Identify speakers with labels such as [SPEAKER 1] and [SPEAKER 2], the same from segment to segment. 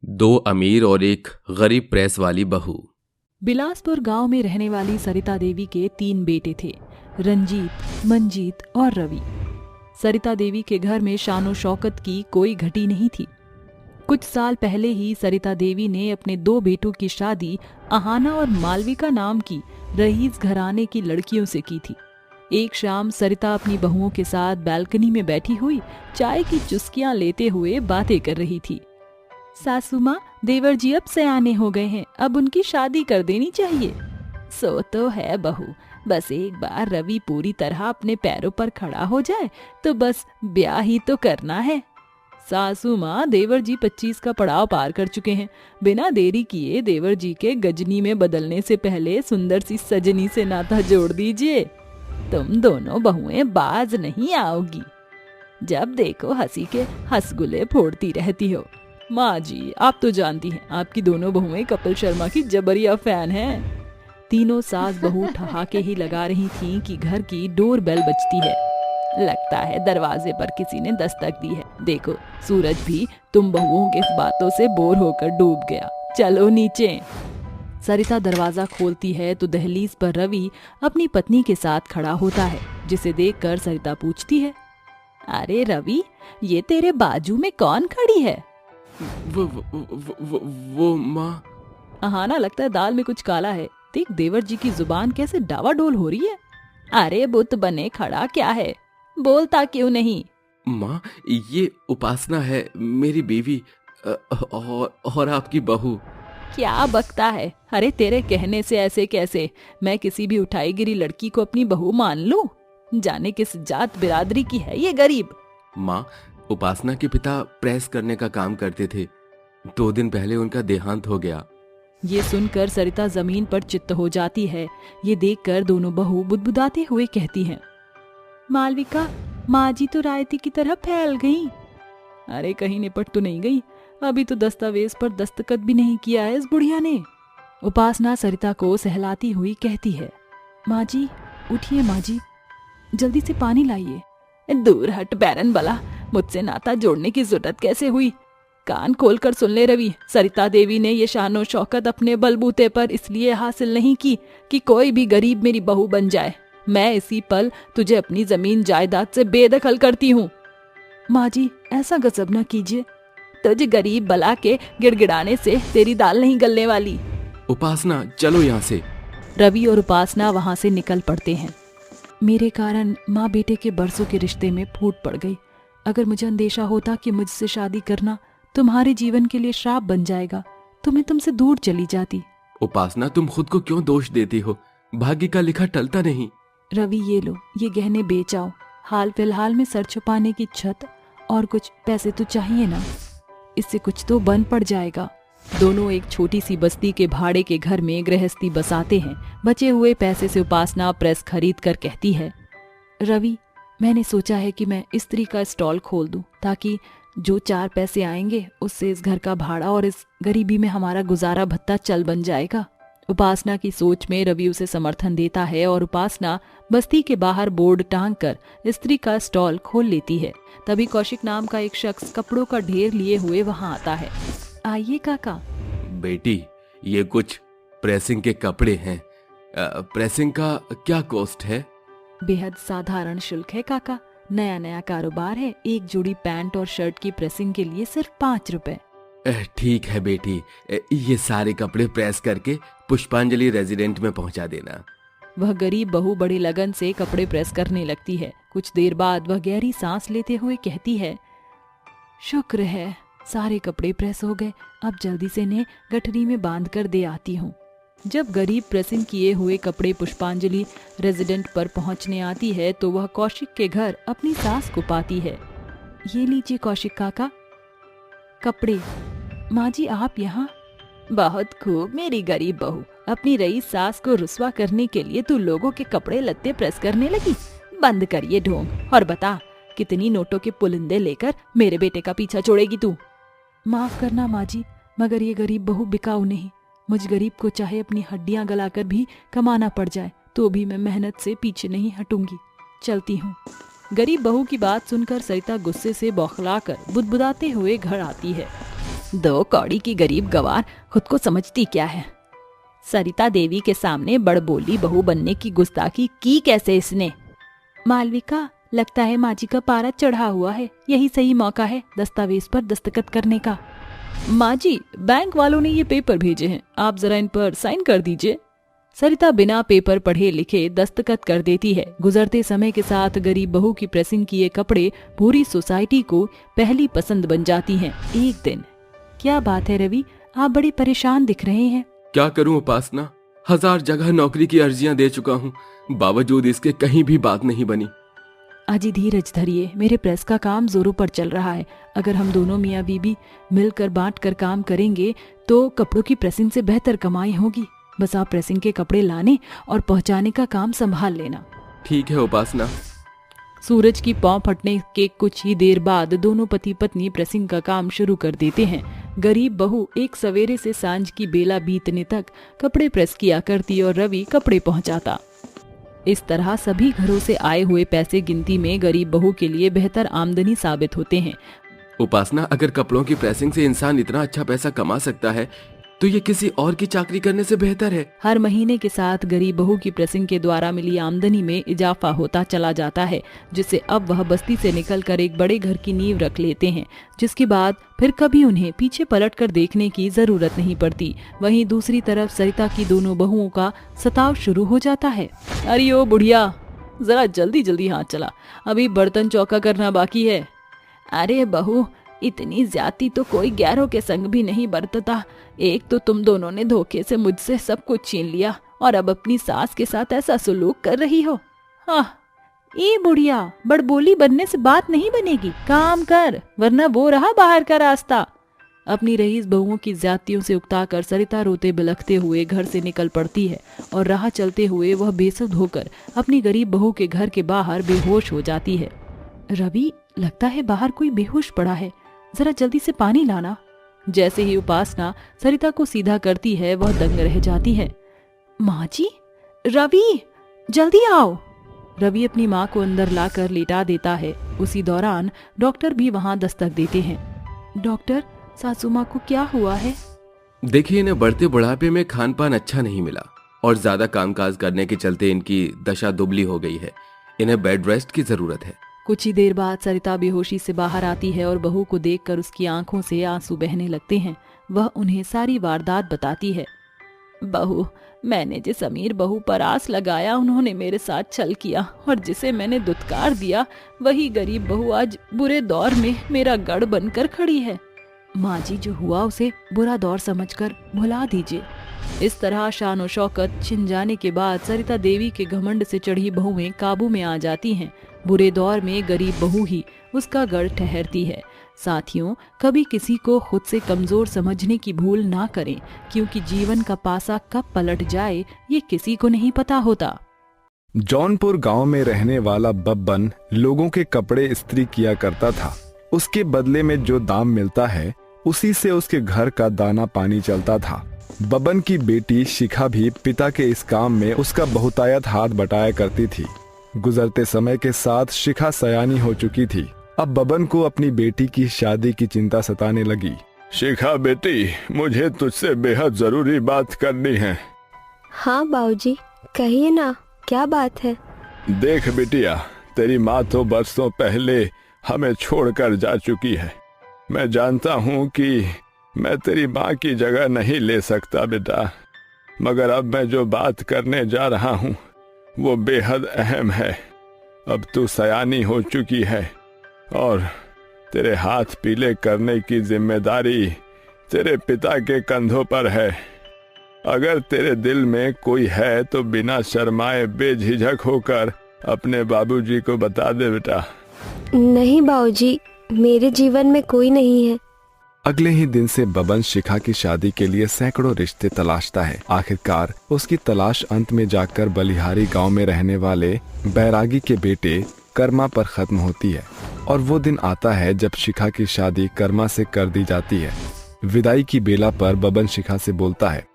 [SPEAKER 1] दो अमीर और एक गरीब प्रेस वाली बहू।
[SPEAKER 2] बिलासपुर गांव में रहने वाली सरिता देवी के 3 बेटे थे, रंजीत, मंजीत और रवि। सरिता देवी के घर में शानो शौकत की कोई घटी नहीं थी। कुछ साल पहले ही सरिता देवी ने अपने 2 बेटों की शादी आहाना और मालविका नाम की रईस घराने की लड़कियों से की थी। एक शाम सरिता अपनी बहुओं के साथ बालकनी में बैठी हुई चाय की चुस्कियां लेते हुए बातें कर रही थी। सासू माँ, देवर जी अब सयाने हो गए हैं, अब उनकी शादी कर देनी चाहिए। सो तो है बहू, बस एक बार रवि पूरी तरह अपने पैरों पर खड़ा हो जाए तो बस ब्याह ही तो करना है। सासू माँ, देवर जी 25 का पड़ाव पार कर चुके हैं। बिना देरी किए देवर जी के गजनी में बदलने से पहले सुंदर सी सजनी से नाता जोड़ दीजिए। तुम दोनों बहुएं बाज नहीं आओगी। जब देखो हंसी के हंसगुले फोड़ती रहती हो। माँ जी, आप तो जानती हैं आपकी दोनों बहुएं कपिल शर्मा की जबरिया फैन हैं। तीनों सास बहू ठहाके ही लगा रही थीं कि घर की डोर बेल बजती है। लगता है दरवाजे पर किसी ने दस्तक दी है। देखो, सूरज भी तुम बहुओं के बातों से बोर होकर डूब गया। चलो नीचे। सरिता दरवाजा खोलती है तो दहलीज पर रवि अपनी पत्नी के साथ खड़ा होता है, जिसे देखकर सरिता पूछती है, अरे रवि, ये तेरे बाजू में कौन खड़ी है?
[SPEAKER 1] वो माँ।
[SPEAKER 2] आहाना, लगता है दाल में कुछ काला है। देख देवर जी की जुबान कैसे डावाडोल हो रही है। अरे बुत बने खड़ा क्या है, बोलता क्यों नहीं?
[SPEAKER 1] माँ, ये उपासना है, मेरी बीवी और आपकी बहू।
[SPEAKER 2] क्या बकता है? अरे तेरे कहने से ऐसे कैसे मैं किसी भी उठाई गिरी लड़की को अपनी बहू मान लूं? जाने किस जात बिरादरी की है ये गरीब।
[SPEAKER 1] माँ, उपासना के पिता प्रेस करने का काम करते थे। 2 दिन पहले उनका देहांत हो गया।
[SPEAKER 2] ये सुनकर सरिता जमीन पर चित्त हो जाती है। ये देखकर दोनों बहू बुदबुदाते हुए कहती हैं, मालविका, माँ जी तो रायती की तरह फैल गई। अरे कहीं निपट तो नहीं गई? अभी तो दस्तावेज पर दस्तखत भी नहीं किया है इस बुढ़िया ने। उपासना सरिता को सहलाती हुई कहती है, माँ जी उठिए, माँ जी जल्दी से पानी लाइए। दूर हट बैरन बला, मुझसे नाता जोड़ने की जरूरत कैसे हुई? कान खोलकर सुन ले रवि, सरिता देवी ने ये शानो शौकत अपने बलबूते पर इसलिए हासिल नहीं की कि कोई भी गरीब मेरी बहू बन जाए। मैं इसी पल तुझे अपनी जमीन जायदाद से बेदखल करती हूँ। माँ जी ऐसा गजब न कीजिए, तुझे गरीब बला के गिड़गिड़ाने से तेरी दाल नहीं गलने वाली।
[SPEAKER 1] उपासना, चलो यहाँ से।
[SPEAKER 2] रवि और उपासना वहाँ से निकल पड़ते हैं। मेरे कारण माँ बेटे के बरसों के रिश्ते में फूट पड़ गई। अगर मुझे अंदेशा होता कि मुझसे शादी करना तुम्हारे जीवन के लिए श्राप बन जाएगा तो मैं तुमसे दूर चली जाती।
[SPEAKER 1] उपासना, तुम खुद को क्यों दोष देती हो? भाग्य का लिखा टलता नहीं।
[SPEAKER 2] रवि, ये लो, ये गहने बेच आओ। हाल फिलहाल में सर छुपाने की छत और कुछ पैसे तो चाहिए ना, इससे कुछ तो बन पड़ जाएगा। दोनों एक छोटी सी बस्ती के भाड़े के घर में गृहस्थी बसाते हैं। बचे हुए पैसे से उपासना प्रेस खरीद कर कहती है, रवि, मैंने सोचा है कि मैं इस्त्री का स्टॉल खोल दूं, ताकि जो 4 पैसे आएंगे उससे इस घर का भाड़ा और इस गरीबी में हमारा गुजारा भत्ता चल बन जाएगा। उपासना की सोच में रवि उसे समर्थन देता है और उपासना बस्ती के बाहर बोर्ड टांग कर इस्त्री का स्टॉल खोल लेती है। तभी कौशिक नाम का एक शख्स कपड़ों का ढेर लिए हुए वहां आता है। आइए काका।
[SPEAKER 1] बेटी, ये कुछ प्रेसिंग के कपड़े हैं। प्रेसिंग का क्या कॉस्ट है?
[SPEAKER 2] बेहद साधारण शुल्क है काका, नया नया कारोबार है। एक जोड़ी पैंट और शर्ट की प्रेसिंग के लिए सिर्फ 5 रुपए।
[SPEAKER 1] ठीक है बेटी, ये सारे कपड़े प्रेस करके पुष्पांजलि रेजिडेंट में पहुंचा देना।
[SPEAKER 2] वह गरीब बहू बड़ी लगन से कपड़े प्रेस करने लगती है। कुछ देर बाद वह गहरी सांस लेते हुए कहती है, शुक्र है सारे कपड़े प्रेस हो गए, अब जल्दी से इन्हें गठरी में बांध कर दे आती हूँ। जब गरीब प्रेसिंग किए हुए कपड़े पुष्पांजलि रेजिडेंट पर पहुंचने आती है तो वह कौशिक के घर अपनी सास को पाती है। ये लीजिए कौशिक काका कपड़े। माँ जी आप यहाँ? बहुत खूब मेरी गरीब बहू, अपनी रईस सास को रुस्वा करने के लिए तू लोगों के कपड़े लत्ते प्रेस करने लगी। बंद कर ये ढोंग और बता, कितनी नोटों के पुलिंदे लेकर मेरे बेटे का पीछा छोड़ेगी तू? माफ करना माँ जी, मगर ये गरीब बहू बिकाऊ नहीं। मुझ गरीब को चाहे अपनी हड्डियां गलाकर भी कमाना पड़ जाए तो भी मैं मेहनत से पीछे नहीं हटूंगी। चलती हूँ। गरीब बहू की बात सुनकर सरिता गुस्से से बौखलाकर बुदबुदाते हुए घर आती है। दो कौड़ी की गरीब गवार खुद को समझती क्या है। सरिता देवी के सामने बड़बोली बहू बनने की गुस्ताखी की कैसे इसने। मालविका, लगता है माँ जी का पारा चढ़ा हुआ है, यही सही मौका है दस्तावेज पर दस्तखत करने का। माँ जी, बैंक वालों ने ये पेपर भेजे हैं, आप जरा इन पर साइन कर दीजिए। सरिता बिना पेपर पढ़े लिखे दस्तखत कर देती है। गुजरते समय के साथ गरीब बहू की प्रेसिंग किए कपड़े पूरी सोसाइटी को पहली पसंद बन जाती हैं। एक दिन, क्या बात है रवि, आप बड़े परेशान दिख रहे हैं।
[SPEAKER 1] क्या करूं उपासना, 1000 जगह नौकरी की अर्जियां दे चुका हूं, बावजूद इसके कहीं भी बात नहीं बनी।
[SPEAKER 2] अजी धीरज धरिए, मेरे प्रेस का काम जोरों पर चल रहा है। अगर हम दोनों मियाँ बीबी मिलकर बांट कर काम करेंगे तो कपड़ों की प्रेसिंग से बेहतर कमाई होगी। बस आप प्रेसिंग के कपड़े लाने और पहुंचाने का काम संभाल लेना।
[SPEAKER 1] ठीक है उपासना।
[SPEAKER 2] सूरज की पौ फटने के कुछ ही देर बाद दोनों पति पत्नी प्रेसिंग का काम शुरू कर देते हैं। गरीब बहू एक सवेरे से सांझ की बेला बीतने तक कपड़े प्रेस किया करती और रवि कपड़े पहुंचाता। इस तरह सभी घरों से आए हुए पैसे गिनती में गरीब बहू के लिए बेहतर आमदनी साबित होते हैं।
[SPEAKER 1] उपासना, अगर कपड़ों की प्रेसिंग से इंसान इतना अच्छा पैसा कमा सकता है तो ये किसी और की चाकरी करने से बेहतर है।
[SPEAKER 2] हर महीने के साथ गरीब बहू की प्रेसिंग के द्वारा मिली आमदनी में इजाफा होता चला जाता है, जिससे अब वह बस्ती से निकलकर एक बड़े घर की नींव रख लेते हैं, जिसके बाद फिर कभी उन्हें पीछे पलटकर देखने की जरूरत नहीं पड़ती। वहीं दूसरी तरफ सरिता की दोनों बहुओं का सताव शुरू हो जाता है। अरे ओ बुढ़िया, जरा जल्दी जल्दी हाथ चला, अभी बर्तन चौका करना बाकी है। अरे बहू, इतनी ज्यादती तो कोई गैरों के संग भी नहीं बरतता। एक तो तुम दोनों ने धोखे से मुझसे सब कुछ छीन लिया और अब अपनी सास के साथ ऐसा सुलूक कर रही हो। हाँ, ये बुढ़िया, बड़बोली बनने से बात नहीं बनेगी, काम कर, वरना वो रहा बाहर का रास्ता। अपनी रईस बहुओं की ज्यादतियों से उकताकर सरिता रोते बिलखते हुए घर से निकल पड़ती है और राह चलते हुए वह बेसुध होकर अपनी गरीब बहू के घर के बाहर बेहोश हो जाती है। रवि, लगता है बाहर कोई बेहोश पड़ा है, जरा जल्दी से पानी लाना। जैसे ही उपासना सरिता को सीधा करती है वह दंग रह जाती है। माँ जी, रवि जल्दी आओ। रवि अपनी माँ को अंदर लाकर लेटा देता है। उसी दौरान डॉक्टर भी वहाँ दस्तक देते हैं। डॉक्टर, सासू माँ को क्या हुआ है?
[SPEAKER 1] देखिए, इन्हें बढ़ते बुढ़ापे में खान पान अच्छा नहीं मिला और ज्यादा कामकाज करने के चलते इनकी दशा दुबली हो गई है। इन्हें बेड रेस्ट की जरूरत है।
[SPEAKER 2] कुछ ही देर बाद सरिता बेहोशी से बाहर आती है और बहू को देखकर उसकी आंखों से आंसू बहने लगते हैं। वह उन्हें सारी वारदात बताती है। बहू, मैंने जिस अमीर बहू पर आस लगाया उन्होंने मेरे साथ छल किया और जिसे मैंने दुत्कार दिया वही गरीब बहू आज बुरे दौर में मेरा गढ़ बनकर खड़ी है। माँ जी, जो हुआ उसे बुरा दौर समझकर भुला दीजिए। इस तरह शान और शौकत छिन जाने के बाद सरिता देवी के घमंड से चढ़ी बहुएं काबू में आ जाती हैं। बुरे दौर में गरीब बहू ही उसका गढ़ ठहरती है। साथियों, कभी किसी को खुद से कमजोर समझने की भूल ना करें, क्योंकि जीवन का पासा कब पलट जाए ये किसी को नहीं पता होता।
[SPEAKER 3] जौनपुर गांव में रहने वाला बब्बन लोगों के कपड़े इस्त्री किया करता था। उसके बदले में जो दाम मिलता है उसी से उसके घर का दाना पानी चलता था। बब्बन की बेटी शिखा भी पिता के इस काम में उसका बहुतायत हाथ बटाया करती थी। गुजरते समय के साथ शिखा सयानी हो चुकी थी। अब बब्बन को अपनी बेटी की शादी की चिंता सताने लगी।
[SPEAKER 4] शिखा बेटी, मुझे तुझसे बेहद जरूरी बात करनी है।
[SPEAKER 5] हाँ बाबूजी, कहिए ना, क्या बात है?
[SPEAKER 4] देख बिटिया, तेरी माँ तो बरसों पहले हमें छोड़कर जा चुकी है। मैं जानता हूँ कि मैं तेरी माँ की जगह नहीं ले सकता बेटा, मगर अब मैं जो बात करने जा रहा हूँ वो बेहद अहम है। अब तू सयानी हो चुकी है और तेरे हाथ पीले करने की जिम्मेदारी तेरे पिता के कंधों पर है। अगर तेरे दिल में कोई है तो बिना शर्माए बेझिझक होकर अपने बाबूजी को बता दे बेटा।
[SPEAKER 5] नहीं बाबूजी, मेरे जीवन में कोई नहीं है।
[SPEAKER 3] अगले ही दिन से बब्बन शिखा की शादी के लिए सैकड़ों रिश्ते तलाशता है। आखिरकार उसकी तलाश अंत में जाकर बलिहारी गांव में रहने वाले बैरागी के बेटे कर्मा पर खत्म होती है और वो दिन आता है जब शिखा की शादी कर्मा से कर दी जाती है। विदाई की बेला पर बब्बन शिखा से बोलता है,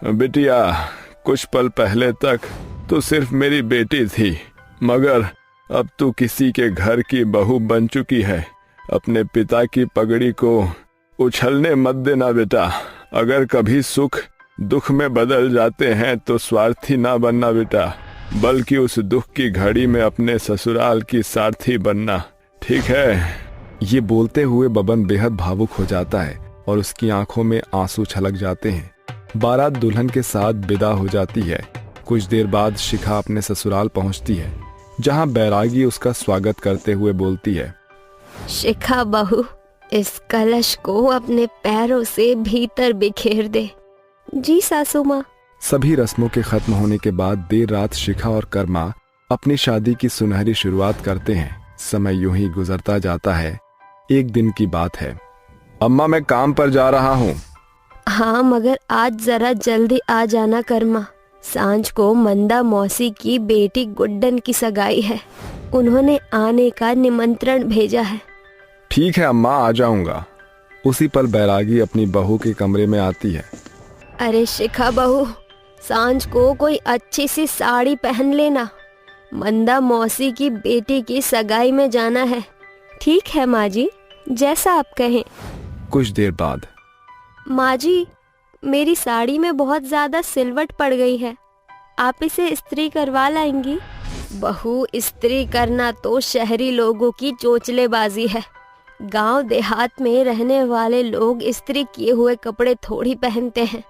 [SPEAKER 4] बिटिया, कुछ पल पहले तक तू सिर्फ मेरी बेटी थी, मगर अब तू किसी के घर की बहू बन चुकी है। अपने पिता की पगड़ी को उछलने मत देना बेटा। अगर कभी सुख दुख में बदल जाते हैं तो स्वार्थी ना बनना बेटा, बल्कि उस दुख की घड़ी में अपने ससुराल की सारथी बनना, ठीक है?
[SPEAKER 3] ये बोलते हुए बबन बेहद भावुक हो जाता है और उसकी आंखों में आंसू छलक जाते हैं। बारात दुल्हन के साथ विदा हो जाती है। कुछ देर बाद शिखा अपने ससुराल पहुंचती है, जहां बैरागी उसका स्वागत करते हुए बोलती है,
[SPEAKER 5] शिखा बहू, इस कलश को अपने पैरों से भीतर बिखेर दे। जी सासू माँ।
[SPEAKER 3] सभी रस्मों के खत्म होने के बाद देर रात शिखा और कर्मा अपनी शादी की सुनहरी शुरुआत करते हैं। समय यूं ही गुजरता जाता है। एक दिन की बात है।
[SPEAKER 4] अम्मा, मैं काम पर जा रहा हूँ।
[SPEAKER 5] हाँ, मगर आज जरा जल्दी आ जाना कर्मा। सांझ को मंदा मौसी की बेटी गुड्डन की सगाई है। उन्होंने आने का निमंत्रण भेजा है।
[SPEAKER 3] ठीक है अम्मा, आ जाऊंगा। उसी पल बैरागी अपनी बहू के कमरे में आती है।
[SPEAKER 5] अरे शिखा बहू, सांझ को कोई अच्छी सी साड़ी पहन लेना। मंदा मौसी की बेटी की सगाई में जाना है। ठीक है माँ जी, जैसा आप कहें।
[SPEAKER 3] कुछ देर बाद,
[SPEAKER 5] माँ जी, मेरी साड़ी में बहुत ज्यादा सिलवट पड़ गई है, आप इसे इस्त्री करवा लाएंगी? बहू, इस्त्री करना तो शहरी लोगों की चोचलेबाजी है। गांव देहात में रहने वाले लोग इस्त्री किए हुए कपड़े थोड़ी पहनते हैं,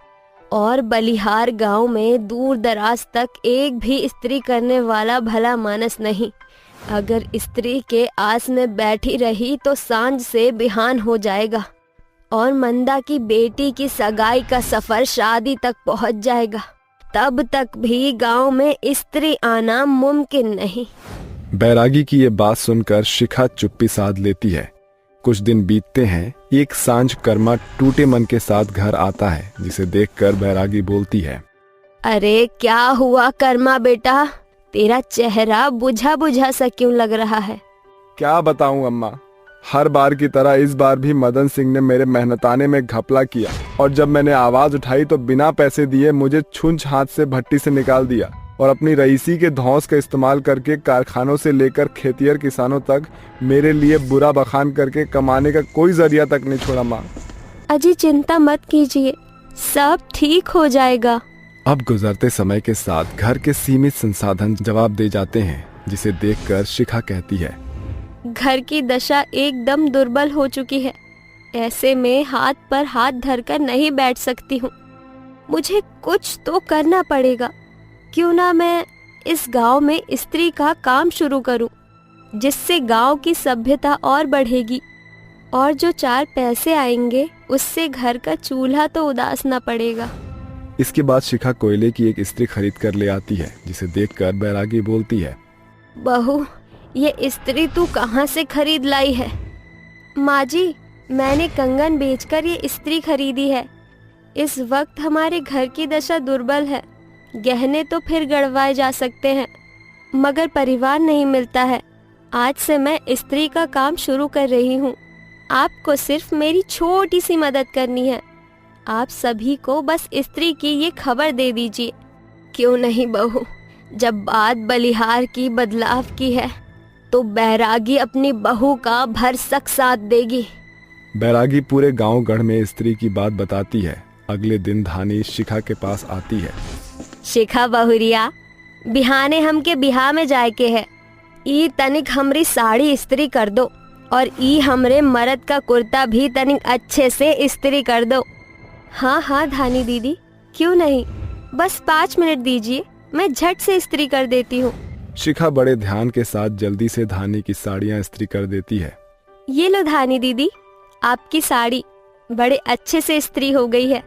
[SPEAKER 5] और बलिहार गांव में दूर दराज तक एक भी इस्त्री करने वाला भला मानस नहीं। अगर इस्त्री के आस में बैठी रही तो सांझ से बिहान हो जाएगा और मंदा की बेटी की सगाई का सफर शादी तक पहुंच जाएगा। तब तक भी गांव में इस्त्री आना मुमकिन नहीं।
[SPEAKER 3] बैरागी की ये बात सुनकर शिखा चुप्पी साध लेती है। कुछ दिन बीतते हैं। एक सांझ कर्मा टूटे मन के साथ घर आता है, जिसे देखकर बैरागी बोलती है,
[SPEAKER 5] अरे क्या हुआ कर्मा बेटा, तेरा चेहरा बुझा बुझा सा क्यों लग रहा है?
[SPEAKER 3] क्या बताऊं अम्मा, हर बार की तरह इस बार भी मदन सिंह ने मेरे मेहनताने में घपला किया, और जब मैंने आवाज उठाई तो बिना पैसे दिए मुझे छुंछ हाथ से भट्टी से निकाल दिया और अपनी रईसी के धौंस का इस्तेमाल करके कारखानों से लेकर खेतिहर किसानों तक मेरे लिए बुरा बखान करके कमाने का कोई जरिया तक नहीं छोड़ा। माँ,
[SPEAKER 5] अजी चिंता मत कीजिए, सब ठीक हो जाएगा।
[SPEAKER 3] अब गुजरते समय के साथ घर के सीमित संसाधन जवाब दे जाते हैं, जिसे देखकर शिखा कहती है,
[SPEAKER 5] घर की दशा एकदम दुर्बल हो चुकी है। ऐसे में हाथ पर हाथ धरकर नहीं बैठ सकती हूँ। मुझे कुछ तो करना पड़ेगा। क्यों ना मैं इस गांव में इस्त्री का काम शुरू करूं, जिससे गांव की सभ्यता और बढ़ेगी, और जो 4 पैसे आएंगे उससे घर का चूल्हा तो उदास ना पड़ेगा।
[SPEAKER 3] इसके बाद शिखा कोयले की एक इस्त्री खरीद कर ले आती है, जिसे देखकर बैरागी बोलती है,
[SPEAKER 5] बहू, ये इस्त्री तू कहाँ से खरीद लाई है? माँ जी, मैंने कंगन बेचकर ये इस्त्री खरीदी है। इस वक्त हमारे घर की दशा दुर्बल है। गहने तो फिर गड़वाए जा सकते हैं, मगर परिवार नहीं मिलता है। आज से मैं इस्त्री का काम शुरू कर रही हूँ। आपको सिर्फ मेरी छोटी सी मदद करनी है। आप सभी को बस इस्त्री की ये खबर दे दीजिए। क्यों नहीं बहू, जब बात बलिहार की बदलाव की है तो बैरागी अपनी बहू का भरसक साथ देगी।
[SPEAKER 3] बैरागी पूरे गांव गढ़ में इस्त्री की बात बताती है। अगले दिन धानी शिखा के पास आती है।
[SPEAKER 5] शिखा बहुरिया, बिहाने हमके बिहा में जाए के है। ई तनिक हमरी साड़ी इस्त्री कर दो, और ई हमरे मर्द का कुर्ता भी तनिक अच्छे से इस्त्री कर दो। हाँ हाँ धानी दीदी, क्यों नहीं, बस 5 मिनट दीजिए, मैं झट से इस्त्री कर देती हूँ।
[SPEAKER 3] शिखा बड़े ध्यान के साथ जल्दी से धानी की साड़ियाँ इस्त्री कर देती है।
[SPEAKER 5] ये लो धानी दीदी, आपकी साड़ी बड़े अच्छे से इस्त्री हो गई है।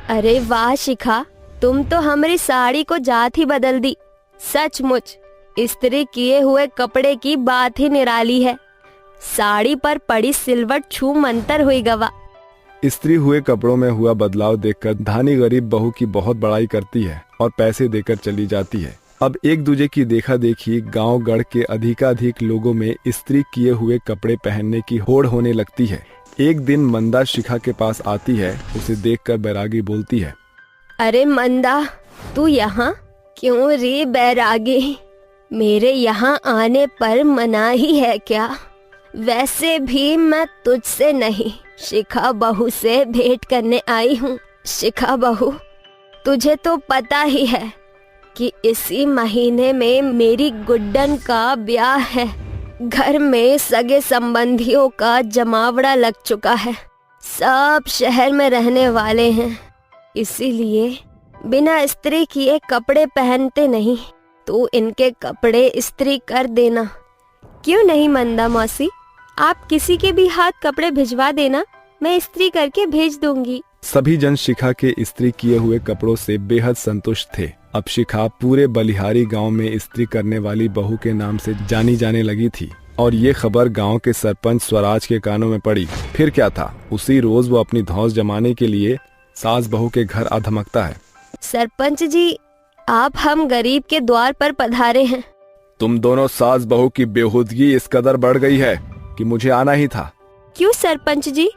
[SPEAKER 5] अरे वाह शिखा, तुम तो हमारी साड़ी को जात ही बदल दी। सचमुच इस्त्री किए हुए कपड़े की बात ही निराली है। साड़ी पर पड़ी सिलवट छू मंतर हुई गवा।
[SPEAKER 3] इस्त्री हुए कपड़ों में हुआ बदलाव देखकर धानी गरीब बहू की बहुत बड़ाई करती है और पैसे देकर चली जाती है। अब एक दूजे की देखा देखी गाँव गढ़ के अधिकाधिक लोगों में इस्त्री किए हुए कपड़े पहनने की होड़ होने लगती है। एक दिन मंदा शिखा के पास आती है। उसे देखकर बैरागी बोलती है,
[SPEAKER 5] अरे मंदा, तू यहाँ क्यों रे बैरागी? मेरे यहाँ आने पर मनाही है क्या? वैसे भी मैं तुझसे नहीं, शिखा बहू से भेंट करने आई हूँ। शिखा बहू, तुझे तो पता ही है कि इसी महीने में मेरी गुड्डन का ब्याह है। घर में सगे संबंधियों का जमावड़ा लग चुका है। सब शहर में रहने वाले हैं, इसीलिए बिना इस्त्री किए कपड़े पहनते नहीं। तो इनके कपड़े इस्त्री कर देना। क्यों नहीं मंदा मौसी, आप किसी के भी हाथ कपड़े भिजवा देना, मैं इस्त्री करके भेज दूंगी।
[SPEAKER 3] सभी जन शिखा के इस्त्री किए हुए कपड़ों से बेहद संतुष्ट थे। अब शिखा पूरे बलिहारी गांव में इस्त्री करने वाली बहू के नाम से जानी जाने लगी थी और ये खबर गांव के सरपंच स्वराज के कानों में पड़ी। फिर क्या था, उसी रोज वो अपनी धौंस जमाने के लिए सास बहू के घर आ धमकता है।
[SPEAKER 5] सरपंच जी, आप हम गरीब के द्वार पर पधारे हैं।
[SPEAKER 3] तुम दोनों सास बहू की बेहूदगी इस कदर बढ़ गई है कि मुझे आना ही था।
[SPEAKER 5] क्यों सरपंच जी,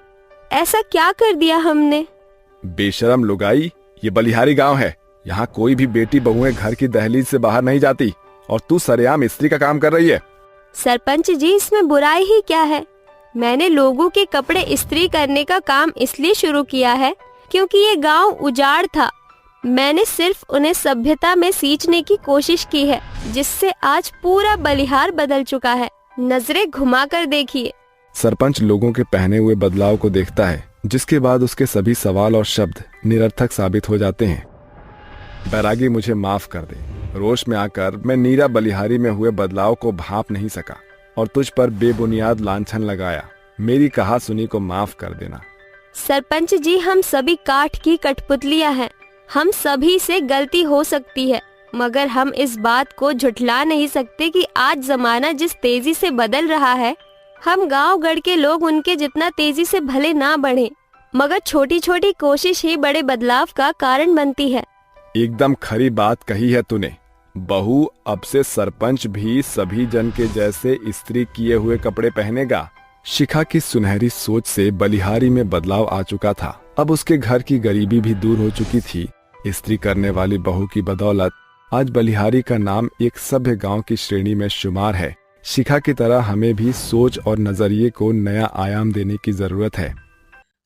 [SPEAKER 5] ऐसा क्या कर दिया हमने?
[SPEAKER 3] बेशरम लुगाई, ये बलिहारी गांव है, यहाँ कोई भी बेटी बहुएं घर की दहलीज से बाहर नहीं जाती और तू सरेआम इस्त्री का काम कर रही है।
[SPEAKER 5] सरपंच जी, इसमें बुराई ही क्या है? मैंने लोगों के कपड़े इस्त्री करने का काम इसलिए शुरू किया है क्योंकि ये गांव उजाड़ था। मैंने सिर्फ उन्हें सभ्यता में सींचने की कोशिश की है, जिससे आज पूरा बलिहार बदल चुका है। नजरें घुमाकर देखिए।
[SPEAKER 3] सरपंच लोगों के पहने हुए बदलाव को देखता है, जिसके बाद उसके सभी सवाल और शब्द निरर्थक साबित हो जाते हैं। बैरागी, मुझे माफ कर दे। रोष में आकर मैं नीरा बलिहारी में हुए बदलाव को भांप नहीं सका और तुझ पर बेबुनियाद लांछन लगाया। मेरी कहा सुनी को माफ कर देना।
[SPEAKER 5] सरपंच जी, हम सभी काठ की कठपुतलियां हैं। हम सभी से गलती हो सकती है, मगर हम इस बात को झुठला नहीं सकते कि आज जमाना जिस तेजी से बदल रहा है, हम गांव गढ़ के लोग उनके जितना तेजी से भले ना बढ़े, मगर छोटी छोटी कोशिश ही बड़े बदलाव का कारण बनती है।
[SPEAKER 3] एकदम खरी बात कही है तूने। बहू, अब से सरपंच भी सभी जन के जैसे इस्त्री किए हुए कपड़े पहनेगा। शिखा की सुनहरी सोच से बलिहारी में बदलाव आ चुका था। अब उसके घर की गरीबी भी दूर हो चुकी थी। इस्त्री करने वाली बहू की बदौलत आज बलिहारी का नाम एक सभ्य गांव की श्रेणी में शुमार है। शिखा की तरह हमें भी सोच और नजरिए को नया आयाम देने की जरूरत है।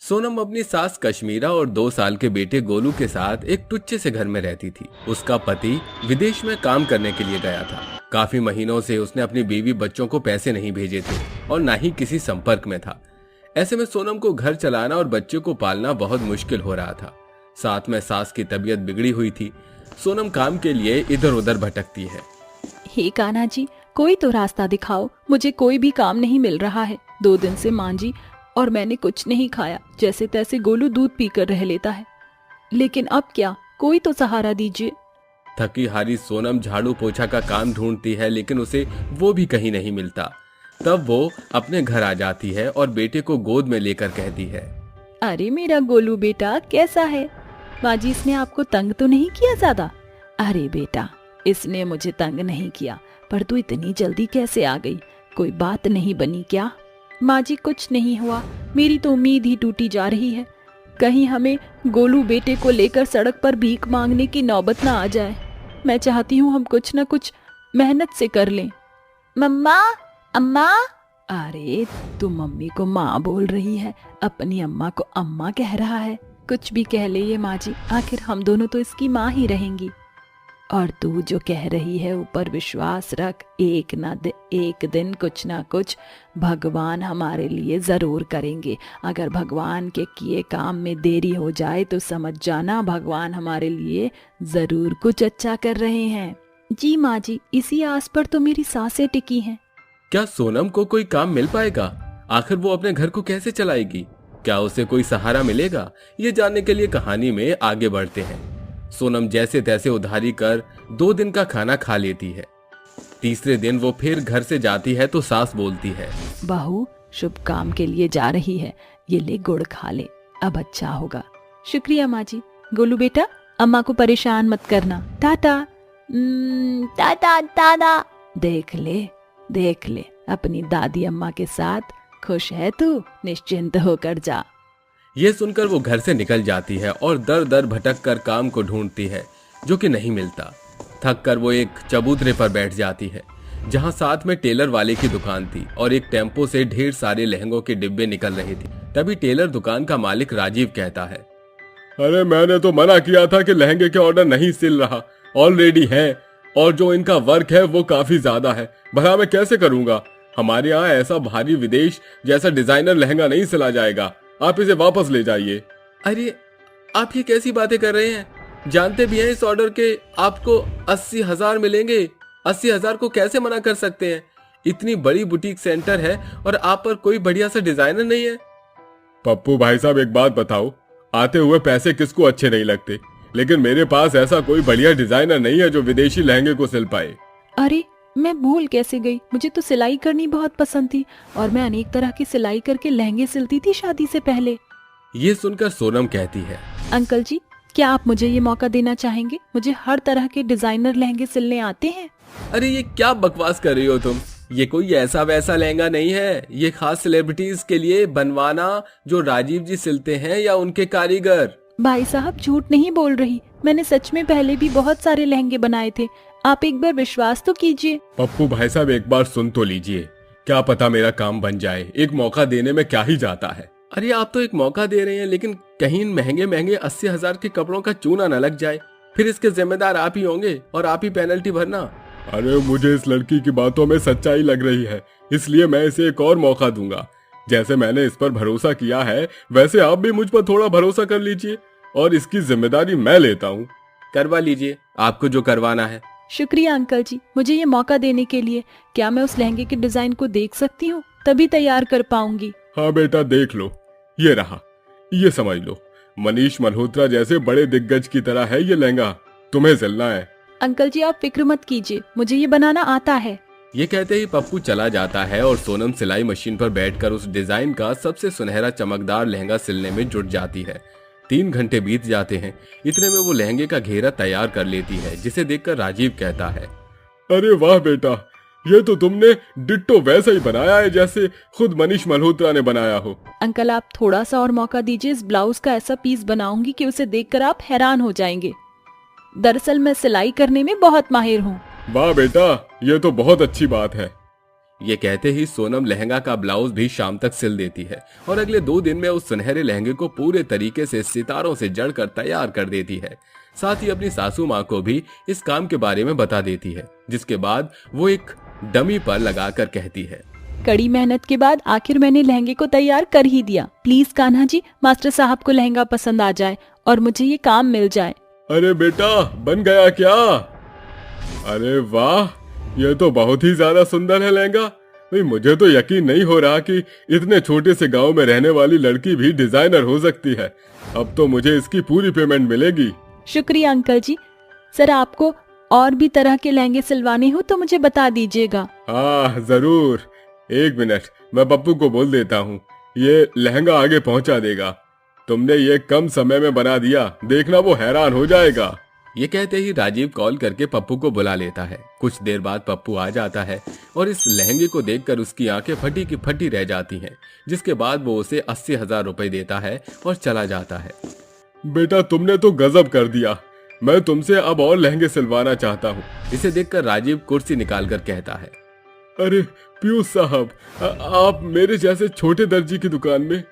[SPEAKER 1] सोनम अपनी सास कश्मीरा और 2 साल के बेटे गोलू के साथ एक टुच्चे से घर में रहती थी। उसका पति विदेश में काम करने के लिए गया था। काफी महीनों से उसने अपनी बीवी बच्चों को पैसे नहीं भेजे थे और ना ही किसी संपर्क में था। ऐसे में सोनम को घर चलाना और बच्चों को पालना बहुत मुश्किल हो रहा था। साथ में सास की तबीयत बिगड़ी हुई थी। सोनम काम के लिए इधर उधर भटकती है।
[SPEAKER 2] हे कान्हा जी, कोई तो रास्ता दिखाओ, मुझे कोई भी काम नहीं मिल रहा है। 2 दिन से मां जी और मैंने कुछ नहीं खाया। जैसे तैसे गोलू दूध पीकर रह लेता है, लेकिन अब क्या, कोई तो सहारा दीजिए।
[SPEAKER 1] थकी हारी सोनम झाड़ू पोछा का काम ढूंढती है, लेकिन उसे वो भी कहीं नहीं मिलता। तब वो अपने घर आ जाती है और बेटे को गोद में लेकर कहती है,
[SPEAKER 2] अरे मेरा गोलू बेटा कैसा है? माँ जी, इसने आपको तंग तो नहीं किया ज्यादा? अरे बेटा, इसने मुझे तंग नहीं किया, पर तू इतनी जल्दी कैसे आ गई? कोई बात नहीं बनी क्या? माँ जी, कुछ नहीं हुआ, मेरी तो उम्मीद ही टूटी जा रही है। कहीं हमें गोलू बेटे को लेकर सड़क पर भीख मांगने की नौबत ना आ जाए। मैं चाहती हूँ हम कुछ न कुछ मेहनत से कर लें। मम्मा, अम्मा। अरे तू मम्मी को माँ बोल रही है, अपनी अम्मा को अम्मा कह रहा है। कुछ भी कह ले ये माँ जी, आखिर हम दोनों तो इसकी माँ ही रहेंगी। और तू जो कह रही है ऊपर विश्वास रख, एक दिन कुछ ना कुछ भगवान हमारे लिए जरूर करेंगे। अगर भगवान के किए काम में देरी हो जाए तो समझ जाना भगवान हमारे लिए जरूर कुछ अच्छा कर रहे हैं। जी माँ जी, इसी आस पर तो मेरी सांसें टिकी हैं।
[SPEAKER 1] क्या सोनम को कोई काम मिल पाएगा? आखिर वो अपने घर को कैसे चलाएगी? क्या उसे कोई सहारा मिलेगा? ये जानने के लिए कहानी में आगे बढ़ते हैं। सोनम जैसे तैसे उधारी कर 2 दिन का खाना खा लेती है। तीसरे दिन वो फिर घर से जाती है तो सास बोलती है,
[SPEAKER 2] बहू शुभ काम के लिए जा रही है, ये ले गुड़ खा ले, अब अच्छा होगा। शुक्रिया माँ जी। गोलू बेटा, अम्मा को परेशान मत करना। टाटा। टाटा दादा। देख ले अपनी दादी अम्मा के साथ खुश है तू, निश्चिंत होकर जा।
[SPEAKER 1] ये सुनकर वो घर से निकल जाती है और दर दर भटक कर काम को ढूंढती है, जो कि नहीं मिलता। थक कर वो एक चबूतरे पर बैठ जाती है। जहां साथ में टेलर वाले की दुकान थी और एक टेम्पो से ढेर सारे लहंगों के डिब्बे निकल रहे थे। तभी टेलर दुकान का मालिक राजीव कहता है,
[SPEAKER 4] अरे मैंने तो मना किया था कि लहंगे के ऑर्डर नहीं सिल रहा, ऑलरेडी है और जो इनका वर्क है वो काफी ज्यादा है, भला मैं कैसे करूंगा? हमारे यहाँ ऐसा भारी विदेश जैसा डिजाइनर लहंगा नहीं सिला जाएगा, आप इसे वापस ले जाइए।
[SPEAKER 1] अरे आप ये कैसी बातें कर रहे हैं? जानते भी हैं इस ऑर्डर के आपको 80,000 मिलेंगे। 80,000 को कैसे मना कर सकते हैं? इतनी बड़ी बुटीक सेंटर है और आप पर कोई बढ़िया सा डिजाइनर नहीं है।
[SPEAKER 4] पप्पू भाई साहब एक बात बताओ, आते हुए पैसे किसको अच्छे नहीं लगते, लेकिन मेरे पास ऐसा कोई बढ़िया डिजाइनर नहीं है जो विदेशी लहंगे को सिल पाए।
[SPEAKER 2] अरे मैं भूल कैसे गई, मुझे तो सिलाई करनी बहुत पसंद थी और मैं अनेक तरह की सिलाई करके लहंगे सिलती थी शादी से पहले।
[SPEAKER 1] ये सुनकर सोनम कहती है,
[SPEAKER 2] अंकल जी क्या आप मुझे ये मौका देना चाहेंगे? मुझे हर तरह के डिजाइनर लहंगे सिलने आते हैं।
[SPEAKER 1] अरे ये क्या बकवास कर रही हो तुम? ये कोई ऐसा वैसा लहंगा नहीं है, ये खास सेलिब्रिटीज के लिए बनवाना जो राजीव जी सिलते हैं या उनके कारीगर।
[SPEAKER 2] भाई साहब झूठ नहीं बोल रही, मैंने सच में पहले भी बहुत सारे लहंगे बनाए थे, आप एक बार विश्वास तो कीजिए।
[SPEAKER 4] पप्पू भाई साहब एक बार सुन तो लीजिए, क्या पता मेरा काम बन जाए, एक मौका देने में क्या ही जाता है।
[SPEAKER 1] अरे आप तो एक मौका दे रहे हैं, लेकिन कहीं महंगे महंगे 80,000 के कपड़ों का चूना न लग जाए, फिर इसके जिम्मेदार आप ही होंगे और आप ही पेनल्टी भरना।
[SPEAKER 4] अरे मुझे इस लड़की की बातों में सच्चाई लग रही है, इसलिए मैं इसे एक और मौका दूंगा। जैसे मैंने इस पर भरोसा किया है वैसे आप भी मुझ पर थोड़ा भरोसा कर लीजिए और इसकी जिम्मेदारी मैं लेता हूँ।
[SPEAKER 1] करवा लीजिए आपको जो करवाना है।
[SPEAKER 2] शुक्रिया अंकल जी मुझे ये मौका देने के लिए। क्या मैं उस लहंगे के डिजाइन को देख सकती हूँ? तभी तैयार कर पाऊंगी।
[SPEAKER 4] हाँ बेटा देख लो, ये रहा, ये समझ लो मनीष मल्होत्रा जैसे बड़े दिग्गज की तरह है ये लहंगा, तुम्हें सिलना है।
[SPEAKER 2] अंकल जी आप फिक्र मत कीजिए, मुझे ये बनाना आता है।
[SPEAKER 1] ये कहते ही पप्पू चला जाता है और सोनम सिलाई मशीन पर बैठकर उस डिजाइन का सबसे सुनहरा चमकदार लहंगा सिलने में जुट जाती है। 3 घंटे बीत जाते हैं, इतने में वो लहंगे का घेरा तैयार कर लेती है, जिसे देखकर राजीव कहता है,
[SPEAKER 4] अरे वाह बेटा, ये तो तुमने डिट्टो वैसा ही बनाया है जैसे खुद मनीष मल्होत्रा ने बनाया हो।
[SPEAKER 2] अंकल आप थोड़ा सा और मौका दीजिए, इस ब्लाउज का ऐसा पीस बनाऊंगी कि उसे देखकर आप हैरान हो जाएंगे। दरअसल मैं सिलाई करने में बहुत माहिर हूँ।
[SPEAKER 4] वाह बेटा, ये तो बहुत अच्छी बात है।
[SPEAKER 1] ये कहते ही सोनम लहंगा का ब्लाउज भी शाम तक सिल देती है और अगले 2 दिन में उस सुनहरे लहंगे को पूरे तरीके से सितारों से जड़कर तैयार कर देती है। साथ ही अपनी सासू माँ को भी इस काम के बारे में बता देती है, जिसके बाद वो एक डमी पर लगाकर कहती है,
[SPEAKER 2] कड़ी मेहनत के बाद आखिर मैंने लहंगे को तैयार कर ही दिया। प्लीज कान्हा जी मास्टर साहब को लहंगा पसंद आ जाए और मुझे ये काम मिल जाए।
[SPEAKER 4] अरे बेटा बन गया क्या? अरे वाह, ये तो बहुत ही ज्यादा सुंदर है लहंगा। नहीं, मुझे तो यकीन नहीं हो रहा कि इतने छोटे से गांव में रहने वाली लड़की भी डिजाइनर हो सकती है। अब तो मुझे इसकी पूरी पेमेंट मिलेगी।
[SPEAKER 2] शुक्रिया अंकल जी। सर आपको और भी तरह के लहंगे सिलवाने हो तो मुझे बता दीजिएगा।
[SPEAKER 4] हाँ जरूर, 1 मिनट मैं पप्पू को बोल देता हूँ, ये लहंगा आगे पहुँचा देगा। तुमने ये कम समय में बना दिया, देखना वो हैरान हो जाएगा।
[SPEAKER 1] ये कहते ही राजीव कॉल करके पप्पू को बुला लेता है। कुछ देर बाद पप्पू आ जाता है और इस लहंगे को देखकर उसकी आंखें फटी की फटी रह जाती हैं, जिसके बाद वो उसे 80,000 रुपए देता है और चला जाता है।
[SPEAKER 4] बेटा तुमने तो गजब कर दिया, मैं तुमसे अब और लहंगे सिलवाना चाहता हूँ।
[SPEAKER 1] इसे देखकर राजीव कुर्सी निकालकर कहता है,
[SPEAKER 4] अरे पीयूष साहब, आप मेरे जैसे छोटे दर्जी की दुकान में।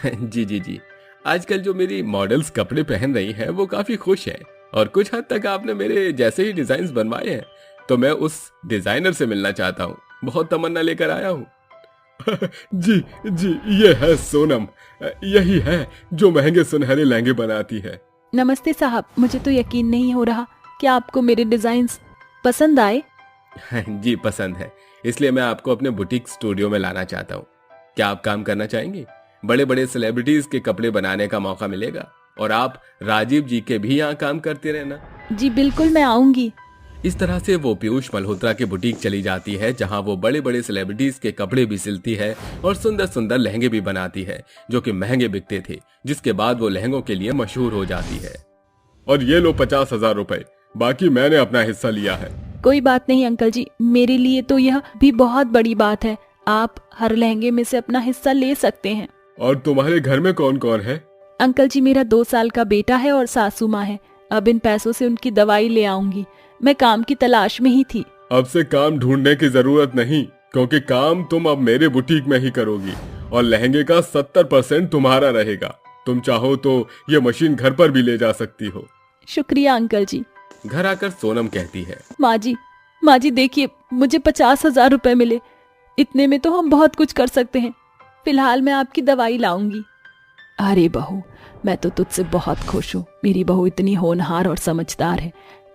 [SPEAKER 1] जी जी जी, आजकल जो मेरी मॉडल्स कपड़े पहन रही हैं वो काफी खुश हैं और कुछ हद तक आपने मेरे जैसे ही डिजाइन बनवाए हैं, तो मैं उस डिजाइनर से मिलना चाहता हूँ। बहुत तमन्ना लेकर आया हूँ।
[SPEAKER 4] जी जी, ये है सोनम, यही है जो महंगे सुनहरे लहंगे बनाती है।
[SPEAKER 2] नमस्ते साहब, मुझे तो यकीन नहीं हो रहा कि आपको मेरे डिजाइन्स पसंद आए।
[SPEAKER 1] जी पसंद है, इसलिए मैं आपको अपने बुटीक स्टूडियो में लाना चाहता हूँ। क्या आप काम करना चाहेंगे? बड़े बड़े सेलिब्रिटीज के कपड़े बनाने का मौका मिलेगा और आप राजीव जी के भी यहाँ काम करते रहना।
[SPEAKER 2] जी बिल्कुल, मैं आऊंगी।
[SPEAKER 1] इस तरह से वो पीयूष मल्होत्रा की बुटीक चली जाती है, जहां वो बड़े बड़े सेलिब्रिटीज के कपड़े भी सिलती है और सुंदर सुंदर लहंगे भी बनाती है, जो कि महंगे बिकते थे, जिसके बाद वो लहंगों के लिए मशहूर हो जाती है।
[SPEAKER 4] और ये लो 50,000 रुपए, बाकी मैंने अपना हिस्सा लिया है।
[SPEAKER 2] कोई बात नहीं अंकल जी, मेरे लिए तो यह भी बहुत बड़ी बात है। आप हर लहंगे में से अपना हिस्सा ले सकते हैं।
[SPEAKER 4] और तुम्हारे घर में कौन कौन है?
[SPEAKER 2] अंकल जी मेरा 2 साल का बेटा है और सासू माँ है। अब इन पैसों से उनकी दवाई ले आऊंगी। मैं काम की तलाश में ही थी।
[SPEAKER 1] अब से काम ढूंढने की जरूरत नहीं, क्योंकि काम तुम अब मेरे बुटीक में ही करोगी और लहंगे का 70% तुम्हारा रहेगा। तुम चाहो तो ये मशीन घर पर भी ले जा सकती हो।
[SPEAKER 2] शुक्रिया अंकल जी।
[SPEAKER 1] घर आकर सोनम कहती है,
[SPEAKER 2] माँ जी देखिए, मुझे 50,000 रुपए मिले। इतने में तो हम बहुत कुछ कर सकते हैं। फिलहाल मैं आपकी दवाई लाऊंगी। अरे बहू, मैं तो तुझसे बहुत खुश हूँ। मेरी बहू इतनी होनहार और समझदार है।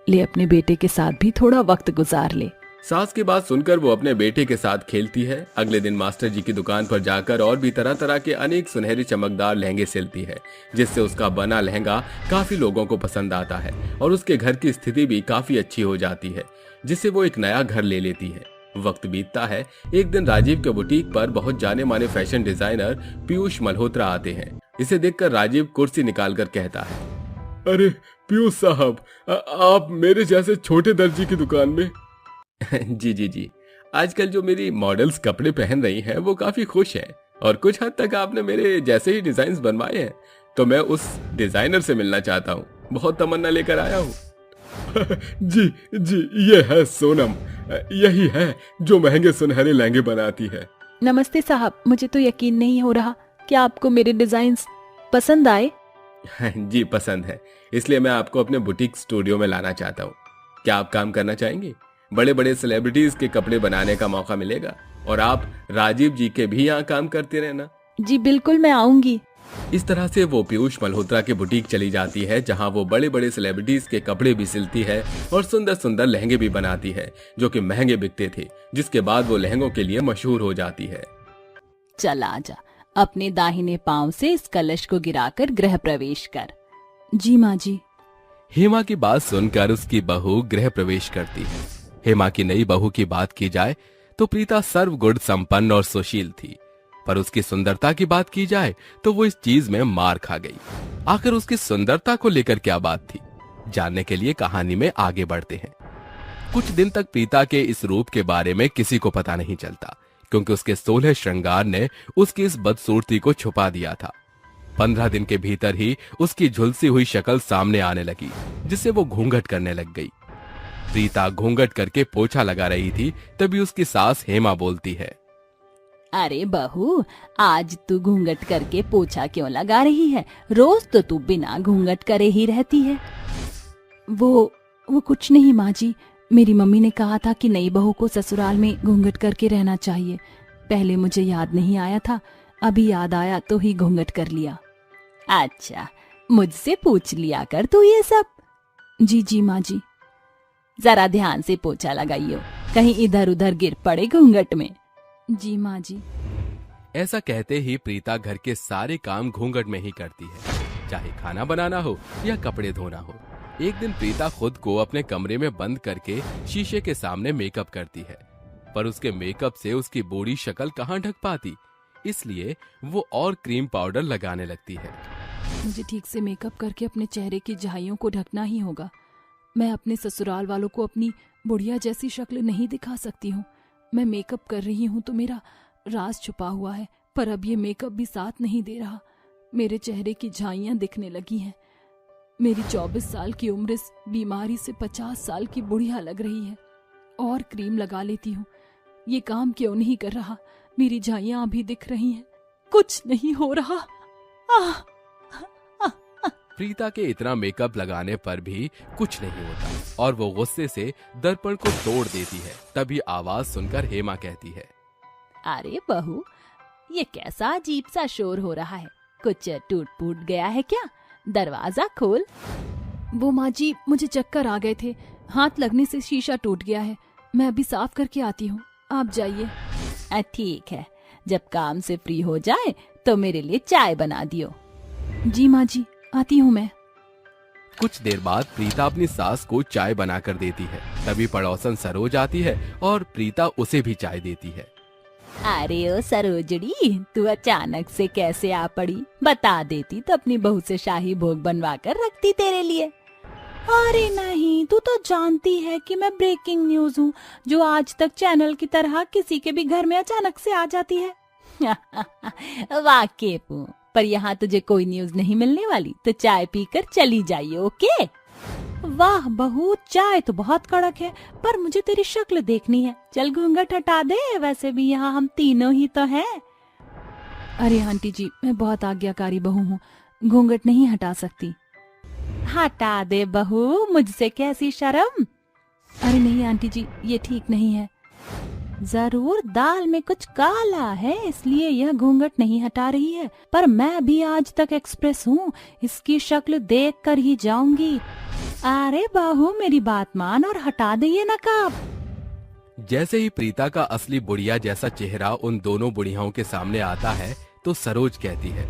[SPEAKER 2] ले अपने बेटे के साथ भी थोड़ा वक्त गुजार ले।
[SPEAKER 1] सास की बात सुनकर वो अपने बेटे के साथ खेलती है। अगले दिन मास्टर जी की दुकान पर जाकर और भी तरह तरह के अनेक सुनहरे चमकदार लहंगे सिलती है, जिससे उसका बना लहंगा काफी लोगों को पसंद आता है और उसके घर की स्थिति भी काफी अच्छी हो जाती है, जिससे वो एक नया घर ले लेती है। वक्त बीतता है। एक दिन राजीव के बुटीक पर बहुत जाने माने फैशन डिजाइनर पीयूष मल्होत्रा आते हैं। इसे देखकर राजीव कुर्सी निकालकर कहता है, अरे पीयूष साहब, आप मेरे जैसे छोटे दर्जी की दुकान में। जी, आजकल जो मेरी मॉडल्स कपड़े पहन रही हैं वो काफी खुश हैं और कुछ हद तक आपने मेरे जैसे ही डिजाइन बनवाए हैं, तो मैं उस डिजाइनर से मिलना चाहता हूँ। बहुत तमन्ना लेकर आया हूँ। जी, ये है सोनम, यही है जो महंगे सुनहरे लहंगे बनाती है।
[SPEAKER 2] नमस्ते साहब, मुझे तो यकीन नहीं हो रहा कि आपको मेरे डिजाइन्स पसंद आए।
[SPEAKER 1] जी पसंद है, इसलिए मैं आपको अपने बुटीक स्टूडियो में लाना चाहता हूँ। क्या आप काम करना चाहेंगे? बड़े बड़े सेलिब्रिटीज के कपड़े बनाने का मौका मिलेगा और आप राजीव जी के भी यहाँ काम करते रहना।
[SPEAKER 2] जी बिल्कुल, मैं आऊंगी।
[SPEAKER 1] इस तरह से वो पीयूष मल्होत्रा के बुटीक चली जाती है, जहाँ वो बड़े बड़े सेलिब्रिटीज के कपड़े भी सिलती है और सुंदर सुंदर लहंगे भी बनाती है, जो कि महंगे बिकते थे, जिसके बाद वो लहंगों के लिए मशहूर हो जाती है।
[SPEAKER 2] चल आजा, अपने दाहिने पांव से इस कलश को गिराकर गृह प्रवेश कर। जी माँ जी।
[SPEAKER 1] हेमा की बात सुनकर उसकी बहू गृह प्रवेश करती है। हेमा की नई बहू की बात की जाए तो प्रीता सर्वगुण संपन्न और सुशील थी, पर उसकी सुंदरता की बात की जाए तो वो इस चीज में मार खा गई। आखिर उसकी सुंदरता को लेकर क्या बात थी, जानने के लिए कहानी में आगे बढ़ते हैं। कुछ दिन तक प्रीता के इस रूप के बारे में किसी को पता नहीं चलता, क्योंकि उसके 16 श्रृंगार ने उसकी इस बदसूरती को छुपा दिया था। 15 दिन के भीतर ही उसकी झुलसी हुई शक्ल सामने आने लगी, जिससे वो घूंघट करने लग गई। प्रीता घूंघट करके पोछा लगा रही थी, तभी उसकी सास हेमा बोलती है,
[SPEAKER 2] अरे बहू, आज तू घूंघट करके पोछा क्यों लगा रही है? रोज तो तू बिना घूंघट करे ही रहती है। वो कुछ नहीं माँ जी, मेरी मम्मी ने कहा था कि नई बहू को ससुराल में घूंघट करके रहना चाहिए। पहले मुझे याद नहीं आया था, अभी याद आया तो ही घूंघट कर लिया। अच्छा, मुझसे पूछ लिया कर तू ये सब। जी माँ जी। जरा ध्यान से पोछा लगाइयो, कहीं इधर उधर गिर पड़े घूंघट में। जी माँ जी।
[SPEAKER 1] ऐसा कहते ही प्रीता घर के सारे काम घूंघट में ही करती है, चाहे खाना बनाना हो या कपड़े धोना हो। एक दिन प्रीता खुद को अपने कमरे में बंद करके शीशे के सामने मेकअप करती है, पर उसके मेकअप से उसकी बूढ़ी शक्ल कहाँ ढक पाती, इसलिए वो और क्रीम पाउडर लगाने लगती है।
[SPEAKER 2] मुझे ठीक से मेकअप करके अपने चेहरे की झाइयों को ढकना ही होगा। मैं अपने ससुराल वालों को अपनी बुढ़िया जैसी शक्ल नहीं दिखा सकती हूँ। मैं मेकअप कर रही हूँ तो मेरा राज छुपा हुआ है, पर अब ये मेकअप भी साथ नहीं दे रहा। मेरे चेहरे की झाइयाँ दिखने लगी हैं। मेरी 24 साल की उम्र इस बीमारी से 50 साल की बुढ़िया लग रही है। और क्रीम लगा लेती हूँ, ये काम क्यों नहीं कर रहा? मेरी झाइयाँ अभी दिख रही हैं, कुछ नहीं हो रहा।
[SPEAKER 1] प्रीता के इतना मेकअप लगाने पर भी कुछ नहीं होता और वो गुस्से से दर्पण को तोड़ देती है। तभी आवाज सुनकर हेमा कहती है,
[SPEAKER 2] अरे बहू, ये कैसा अजीब सा शोर हो रहा है? कुछ टूट फूट गया है क्या? दरवाजा खोल। वो माँ जी, मुझे चक्कर आ गए थे, हाथ लगने से शीशा टूट गया है। मैं अभी साफ करके आती हूँ, आप जाइए। ठीक है, जब काम से फ्री हो जाए तो मेरे लिए चाय बना दियो। जी माँ जी, आती हूँ मैं।
[SPEAKER 1] कुछ देर बाद प्रीता अपनी सास को चाय बनाकर देती है। तभी पड़ोसन सरोज आती है और प्रीता उसे भी चाय देती है।
[SPEAKER 2] अरे ओ सरोजड़ी, तू अचानक से कैसे आ पड़ी? बता देती तो अपनी बहू से शाही भोग बनवा कर रखती तेरे लिए। अरे नहीं, तू तो जानती है कि मैं ब्रेकिंग न्यूज हूँ, जो आज तक चैनल की तरह किसी के भी घर में अचानक से आ जाती है। वाकेफ हूँ, पर यहाँ तुझे कोई न्यूज नहीं मिलने वाली, तो चाय पीकर चली जाइए। ओके। वाह बहू, चाय तो बहुत कड़क है, पर मुझे तेरी शक्ल देखनी है। चल घूंघट हटा दे, वैसे भी यहाँ हम तीनों ही तो हैं। अरे आंटी जी, मैं बहुत आज्ञाकारी बहू हूँ, घूंघट नहीं हटा सकती। हटा दे बहू, मुझसे कैसी शर्म। अरे नहीं आंटी जी, ये ठीक नहीं है। जरूर दाल में कुछ काला है, इसलिए यह घूंघट नहीं हटा रही है, पर मैं भी आज तक एक्सप्रेस हूँ, इसकी शक्ल देख कर ही जाऊंगी। अरे बहू, मेरी बात मान और हटा दे ये नकाब।
[SPEAKER 1] जैसे ही प्रीता का असली बुढ़िया जैसा चेहरा उन दोनों बुढ़ियाओं के सामने आता है तो सरोज कहती है,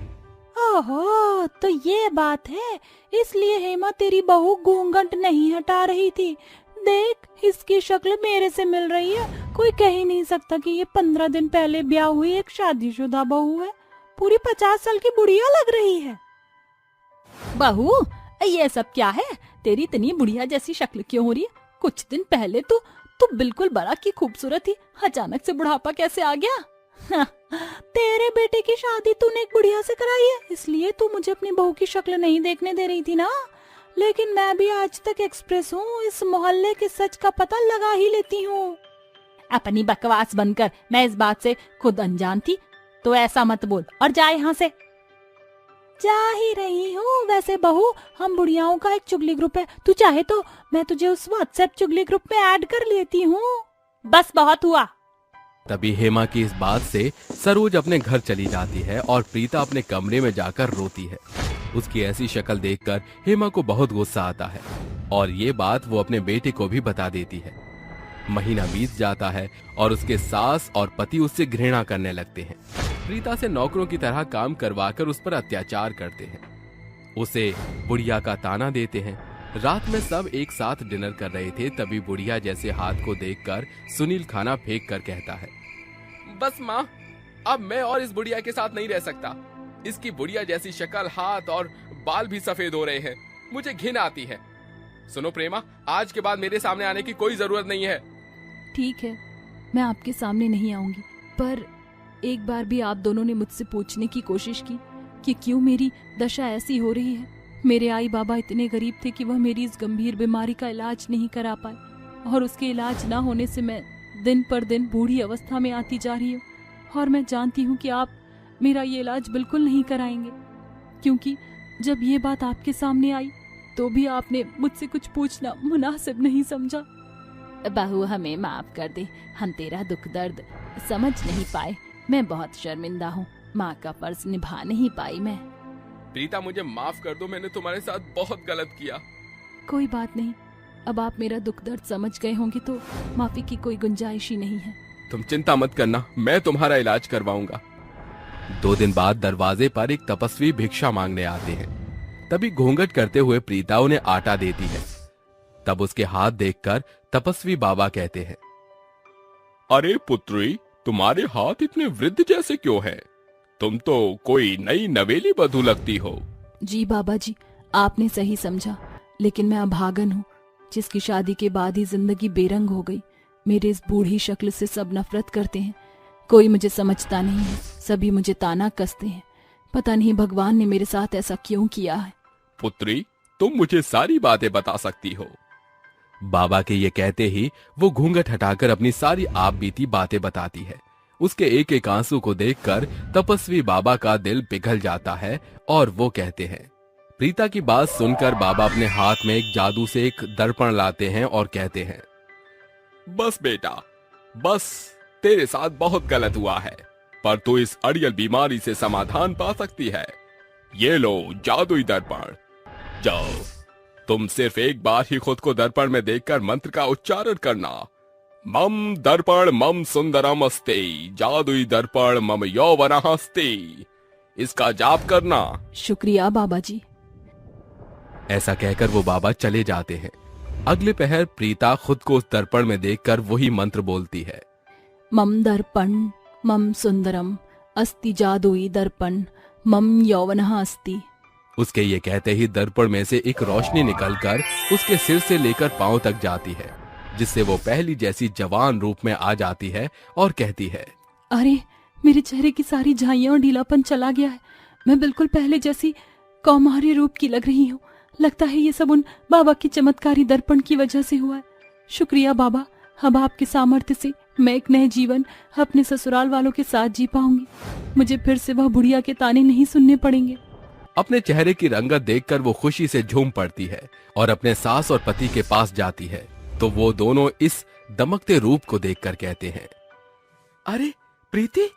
[SPEAKER 2] ओहो, तो ये बात है, इसलिए हेमा तेरी बहू घूंघट नहीं हटा रही थी। देख, इसकी शक्ल मेरे से मिल रही है, कोई कह ही नहीं सकता कि ये 15 दिन पहले ब्याह हुई एक शादीशुदा बहू है। पूरी 50 साल की बुढ़िया लग रही है। बहू, ये सब क्या है? तेरी इतनी बुढ़िया जैसी शक्ल क्यों हो रही है? कुछ दिन पहले तो बिल्कुल बड़ा की खूबसूरत थी, अचानक से बुढ़ापा कैसे आ गया? तेरे बेटे की शादी तूने एक बुढ़िया से कराई है, इसलिए तू मुझे अपनी बहू की शक्ल नहीं देखने दे रही थी ना। लेकिन मैं भी आज तक एक्सप्रेस हूँ, इस मोहल्ले के सच का पता लगा ही लेती हूँ। अपनी बकवास बनकर, मैं इस बात से खुद अनजान थी, तो ऐसा मत बोल और जा यहाँ से। जा ही रही हूँ। वैसे बहू, हम बुढ़ियाओं का एक चुगली ग्रुप है, तू चाहे तो मैं तुझे उस व्हाट्सएप चुगली ग्रुप में ऐड कर लेती हूँ। बस बहुत हुआ।
[SPEAKER 1] तभी हेमा की इस बात से सरोज अपने घर चली जाती है और प्रीता अपने कमरे में जाकर रोती है। उसकी ऐसी शक्ल देखकर हेमा को बहुत गुस्सा आता है और ये बात वो अपने बेटे को भी बता देती है। महीना बीत जाता है और उसके सास और पति उससे घृणा करने लगते हैं। प्रीता से नौकरों की तरह काम करवाकर उस पर अत्याचार करते हैं, उसे बुढ़िया का ताना देते हैं। रात में सब एक साथ डिनर कर रहे थे, तभी बुढ़िया जैसे हाथ को देखकर सुनील खाना फेंक कर कहता है, बस माँ, अब मैं और इस बुढ़िया के साथ नहीं रह सकता। इसकी बुढ़िया जैसी शक्ल, हाथ और बाल भी सफेद हो रहे हैं, मुझे घिन आती है। सुनो प्रेमा, आज के बाद मेरे सामने आने की कोई जरूरत नहीं है।
[SPEAKER 2] ठीक है, मैं आपके सामने नहीं आऊंगी, पर एक बार भी आप दोनों ने मुझसे पूछने की कोशिश की कि क्यों मेरी दशा ऐसी हो रही है। मेरे आई बाबा इतने गरीब थे कि वह मेरी इस गंभीर बीमारी का इलाज नहीं करा पाए, और उसके इलाज ना होने से मैं दिन पर दिन बूढ़ी अवस्था में आती जा रही हूँ। और मैं जानती हूँ कि आप मेरा ये इलाज बिल्कुल नहीं कराएंगे, क्योंकि जब ये बात आपके सामने आई तो भी आपने मुझसे कुछ पूछना मुनासिब नहीं समझा। बहू, हमें माफ कर दे, हम तेरा दुख दर्द समझ नहीं पाए। मैं बहुत शर्मिंदा हूँ, माँ का फर्ज निभा नहीं पाई मैं।
[SPEAKER 1] प्रीता, मुझे माफ कर दो, मैंने तुम्हारे साथ बहुत गलत किया।
[SPEAKER 2] कोई बात नहीं, अब आप मेरा दुख दर्द समझ गए होंगे तो माफी की कोई गुंजाइश ही नहीं है।
[SPEAKER 1] तुम चिंता मत करना, मैं तुम्हारा इलाज करवाऊंगा। 2 दिन बाद दरवाजे पर एक तपस्वी भिक्षा मांगने आते हैं। तभी घूंघट करते हुए प्रीता उन्हें आटा देती है। तब उसके हाथ देखकर तपस्वी बाबा कहते हैं, अरे पुत्री, तुम्हारे हाथ इतने वृद्ध जैसे क्यों हैं? तुम तो कोई नई नवेली बधू लगती हो।
[SPEAKER 2] जी बाबा जी, आपने सही समझा, लेकिन मैं अभागन हूँ, जिसकी शादी के बाद ही जिंदगी बेरंग हो गई। मेरे इस बूढ़ी शक्ल से सब नफरत करते हैं, कोई मुझे समझता नहीं है, सभी मुझे ताना कसते हैं। पता नहीं भगवान ने मेरे साथ ऐसा क्यों किया है।
[SPEAKER 1] पुत्री, तुम मुझे सारी बातें बता सकती हो। बाबा के ये कहते ही वो घूंघट हटाकर अपनी सारी आप बीती बातें बताती है। उसके एक एक आंसू को देखकर तपस्वी बाबा का दिल पिघल जाता है और वो कहते हैं। प्रीता की बात सुनकर बाबा अपने हाथ में एक जादू से एक दर्पण लाते हैं और कहते हैं, बस बेटा, बस तेरे साथ बहुत गलत हुआ है, पर तू इस अड़ियल बीमारी से समाधान पा सकती है। ये लो जादुई दर्पण, जाओ, तुम सिर्फ एक बार ही खुद को दर्पण में देखकर मंत्र का उच्चारण करना। मम दर्पण मम सुंदरम अस्ते, जादुई दर्पण मम यौवनः अस्ते। इसका जाप करना।
[SPEAKER 2] शुक्रिया बाबा जी।
[SPEAKER 1] ऐसा कहकर वो बाबा चले जाते हैं। अगले पहर प्रीता खुद को उस दर्पण में देखकर वही मंत्र बोलती है,
[SPEAKER 2] मम दर्पण मम सुंदरम अस्ति जादुई दर्पण मम यौवनः अस्ति।
[SPEAKER 1] उसके ये कहते ही दर्पण में से एक रोशनी निकलकर उसके सिर से लेकर पांव तक जाती है, जिससे वो पहली जैसी जवान रूप में आ जाती है और कहती है,
[SPEAKER 2] अरे, मेरे चेहरे की सारी झाइयां और ढीलापन चला गया है। मैं बिल्कुल पहले जैसी कौमार्य रूप की लग रही हूँ। लगता है ये सब उन बाबा की चमत्कारी दर्पण की वजह से हुआ है। शुक्रिया बाबा, अब आपके सामर्थ्य से मैं एक नए जीवन अपने ससुराल वालों के साथ जी पाऊंगी। मुझे फिर से वह बुढ़िया के ताने नहीं सुनने पड़ेंगे।
[SPEAKER 1] अपने चेहरे की रंगत देखकर वो खुशी से झूम पड़ती है और अपने सास और पति के पास जाती है तो वो दोनों इस दमकते रूप को देखकर कहते हैं, अरे प्रीति,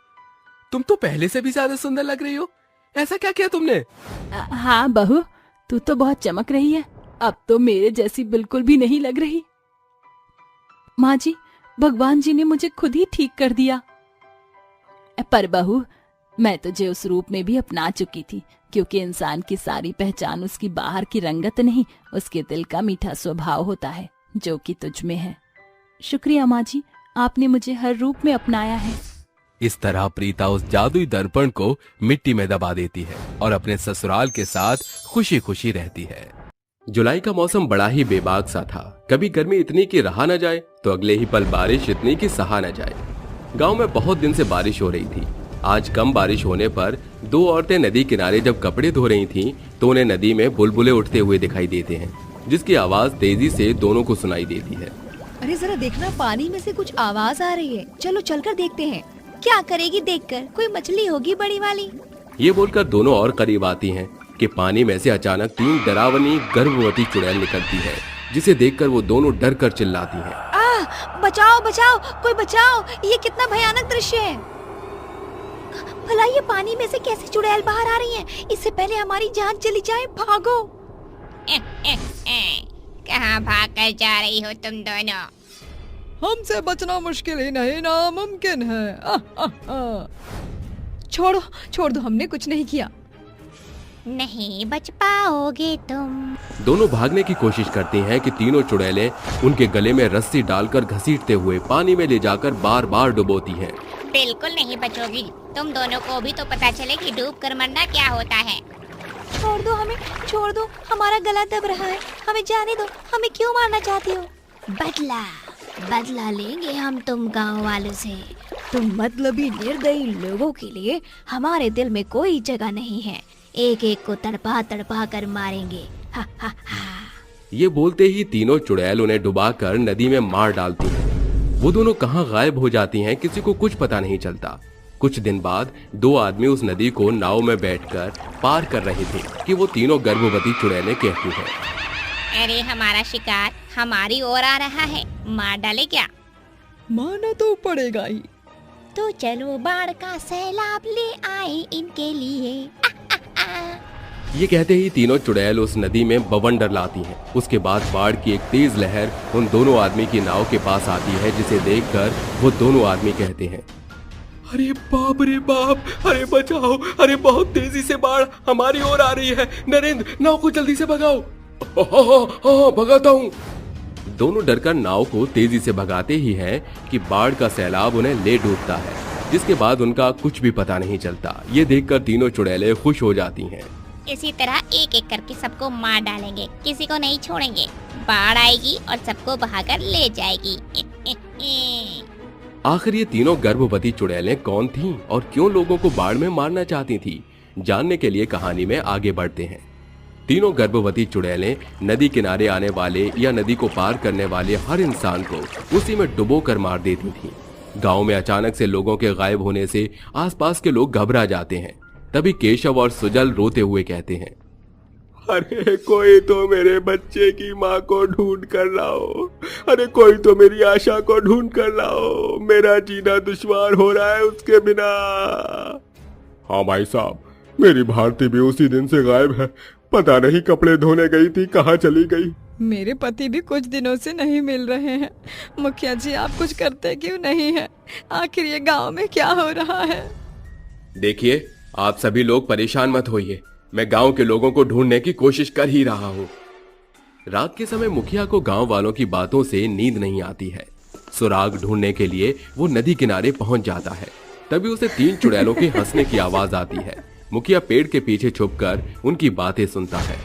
[SPEAKER 1] तुम तो पहले से भी ज्यादा सुंदर लग रही हो। ऐसा क्या किया तुमने?
[SPEAKER 2] हाँ बहू, तू तो बहुत चमक रही है। अब तो मेरे जैसी बिल्कुल भी नहीं लग रही। माँ जी, भगवान जी ने मुझे खुद ही ठीक कर दिया। पर बहू, मैं तुझे उस रूप में भी अपना चुकी थी, क्योंकि इंसान की सारी पहचान उसकी बाहर की रंगत नहीं, उसके दिल का मीठा स्वभाव होता है, जो कि तुझ में है। शुक्रिया माँ जी, आपने मुझे हर रूप में अपनाया है।
[SPEAKER 1] इस तरह प्रीता उस जादुई दर्पण को मिट्टी में दबा देती है और अपने ससुराल के साथ खुशी खुशी रहती है। जुलाई का मौसम बड़ा ही बेबाक सा था। कभी गर्मी इतनी कि रहा न जाए तो अगले ही पल बारिश इतनी कि सहा न जाए। गांव में बहुत दिन से बारिश हो रही थी। आज कम बारिश होने पर दो औरतें नदी किनारे जब कपड़े धो रही थीं, तो उन्हें नदी में बुलबुले उठते हुए दिखाई देते हैं, जिसकी आवाज तेजी से दोनों को सुनाई देती है।
[SPEAKER 6] अरे जरा देखना, पानी में से कुछ आवाज आ रही है। चलो चलकर देखते हैं। क्या करेगी देखकर? कोई मछली होगी बड़ी वाली।
[SPEAKER 1] ये बोलकर दोनों और करीब आती हैं कि पानी में से अचानक तीन डरावनी गर्भवती चुड़ैल निकलती है, जिसे देखकर वो दोनों डर कर चिल्लाती हैं।
[SPEAKER 6] बचाओ बचाओ, कोई बचाओ, ये कितना भयानक दृश्य है। भला ये पानी में से कैसे चुड़ैल बाहर आ रही हैं? इससे पहले हमारी जान चली जाए। भागो।
[SPEAKER 7] कहाँ भाग कर जा रही हो तुम दोनों?
[SPEAKER 6] हमसे बचना मुश्किल ही नहीं, नामुमकिन है। छोड़ो छोड़ दो, हमने कुछ नहीं किया।
[SPEAKER 7] नहीं बच पाओगे तुम।
[SPEAKER 1] दोनों भागने की कोशिश करती हैं कि तीनों चुड़ैलें उनके गले में रस्सी डालकर घसीटते हुए पानी में ले जाकर बार बार डुबोती हैं।
[SPEAKER 7] बिल्कुल नहीं बचोगी। तुम दोनों को भी तो पता चले कि डूब कर मरना क्या होता है।
[SPEAKER 6] छोड़ दो हमें, छोड़ दो, हमारा गला दब रहा है। हमें जाने दो। हमें क्यों मारना चाहती हो?
[SPEAKER 7] बदला लेंगे हम तुम गांव वालों से।
[SPEAKER 6] तुम मतलबी निर्दयी लोगों के लिए हमारे दिल में कोई जगह नहीं है।
[SPEAKER 7] एक एक को तड़पा तड़पा कर मारेंगे। हा हा हा।
[SPEAKER 1] ये बोलते ही तीनों चुड़ैल उन्हें डुबाकर नदी में मार डालती हैं। वो दोनों कहाँ गायब हो जाती हैं, किसी को कुछ पता नहीं चलता। कुछ दिन बाद दो आदमी उस नदी को नाव में बैठकर पार कर रहे थे कि वो तीनों गर्भवती चुड़ैलें कहती हैं,
[SPEAKER 7] अरे हमारा शिकार हमारी ओर आ रहा है, मार डाले क्या?
[SPEAKER 6] मारना तो पड़ेगा ही।
[SPEAKER 7] तो चलो बाढ़ का सैलाब ले आए इनके लिए।
[SPEAKER 1] ये कहते ही तीनों चुड़ैल उस नदी में बवंडर लाती हैं। उसके बाद बाढ़ की एक तेज लहर उन दोनों आदमी की नाव के पास आती है, जिसे देखकर वो दोनों आदमी कहते हैं, अरे बाप रे बाप, अरे बचाओ, अरे बहुत तेजी से बाढ़ हमारी ओर आ रही है। नरेंद्र, नाव को जल्दी से भगाओ। हाँ, भगाता हूँ। दोनों डरकर नाव को तेजी से भगाते ही हैं कि बाढ़ का सैलाब उन्हें ले डूबता है, जिसके बाद उनका कुछ भी पता नहीं चलता। ये देखकर तीनों चुड़ैलें खुश हो जाती हैं।
[SPEAKER 7] इसी तरह एक एक करके सबको मार डालेंगे, किसी को नहीं छोड़ेंगे। बाढ़ आएगी और सबको बहाकर ले जाएगी।
[SPEAKER 1] आखिर ये तीनों गर्भवती चुड़ैलें कौन थीं और क्यों लोगों को बाढ़ में मारना चाहती थी, जानने के लिए कहानी में आगे बढ़ते हैं। तीनों गर्भवती चुड़ैलें नदी किनारे आने वाले या नदी को पार करने वाले हर इंसान को उसी में डुबो कर मार देती थीं। गांव में अचानक से लोगों के गायब होने से आसपास के लोग घबरा जाते हैं। तभी केशव और सुजल रोते हुए कहते हैं, अरे कोई तो मेरे बच्चे की माँ को ढूंढ कर लाओ, अरे कोई तो मेरी आशा को ढूंढ कर लाओ, मेरा जीना दुश्वार हो रहा है उसके बिना। हाँ भाई साहब, मेरी भारती भी उसी दिन से गायब है, पता नहीं कपड़े धोने गई थी, कहाँ चली गई।
[SPEAKER 6] मेरे पति भी कुछ दिनों से नहीं मिल रहे हैं। मुखिया जी, आप कुछ करते क्यों नहीं है? आखिर ये गांव में क्या हो रहा है?
[SPEAKER 1] देखिए, आप सभी लोग परेशान मत होइए, मैं गांव के लोगों को ढूंढने की कोशिश कर ही रहा हूँ। रात के समय मुखिया को गांव वालों की बातों से नींद नहीं आती है। सुराग ढूंढने के लिए वो नदी किनारे पहुंच जाता है। तभी उसे तीन चुड़ैलों के हंसने की आवाज आती है। मुखिया पेड़ के पीछे छुपकर उनकी बातें सुनता है।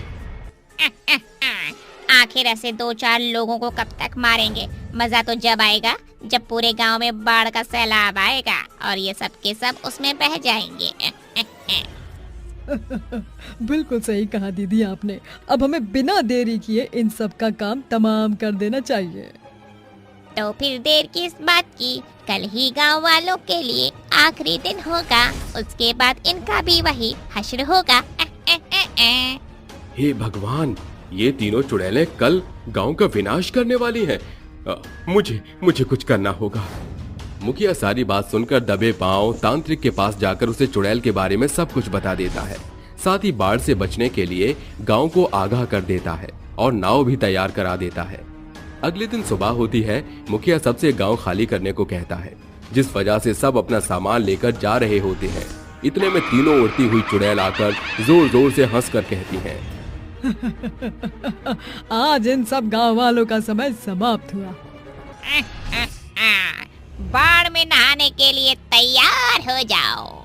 [SPEAKER 7] आखिर ऐसे 2-4 लोगों को कब तक मारेंगे? मजा तो जब आएगा जब पूरे गांव में बाढ़ का सैलाब आएगा और ये सब के सब उसमें बह जाएंगे।
[SPEAKER 8] बिल्कुल सही कहा दीदी आपने। अब हमें बिना देरी किए इन सब का काम तमाम कर देना चाहिए।
[SPEAKER 7] तो फिर देर किस बात की, कल ही गांव वालों के लिए आखिरी दिन होगा, उसके बाद इनका भी वही हश्र होगा।
[SPEAKER 1] हे भगवान, ये तीनों चुड़ैलें कल गांव का विनाश करने वाली हैं। मुझे कुछ करना होगा। मुखिया सारी बात सुनकर दबे पांव तांत्रिक के पास जाकर उसे चुड़ैल के बारे में सब कुछ बता देता है। साथ ही बाढ़ से बचने के लिए गांव को आगाह कर देता है और नाव भी तैयार करा देता है। अगले दिन सुबह होती है। मुखिया सबसे गांव खाली करने को कहता है, जिस वजह से सब अपना सामान लेकर जा रहे होते हैं। इतने में तीनों उड़ती हुई चुड़ैल आकर जोर जोर से हंसकर कहती हैं,
[SPEAKER 8] आज इन सब गांव वालों का समय समाप्त हुआ।
[SPEAKER 7] बाढ़ में नहाने के लिए तैयार हो जाओ।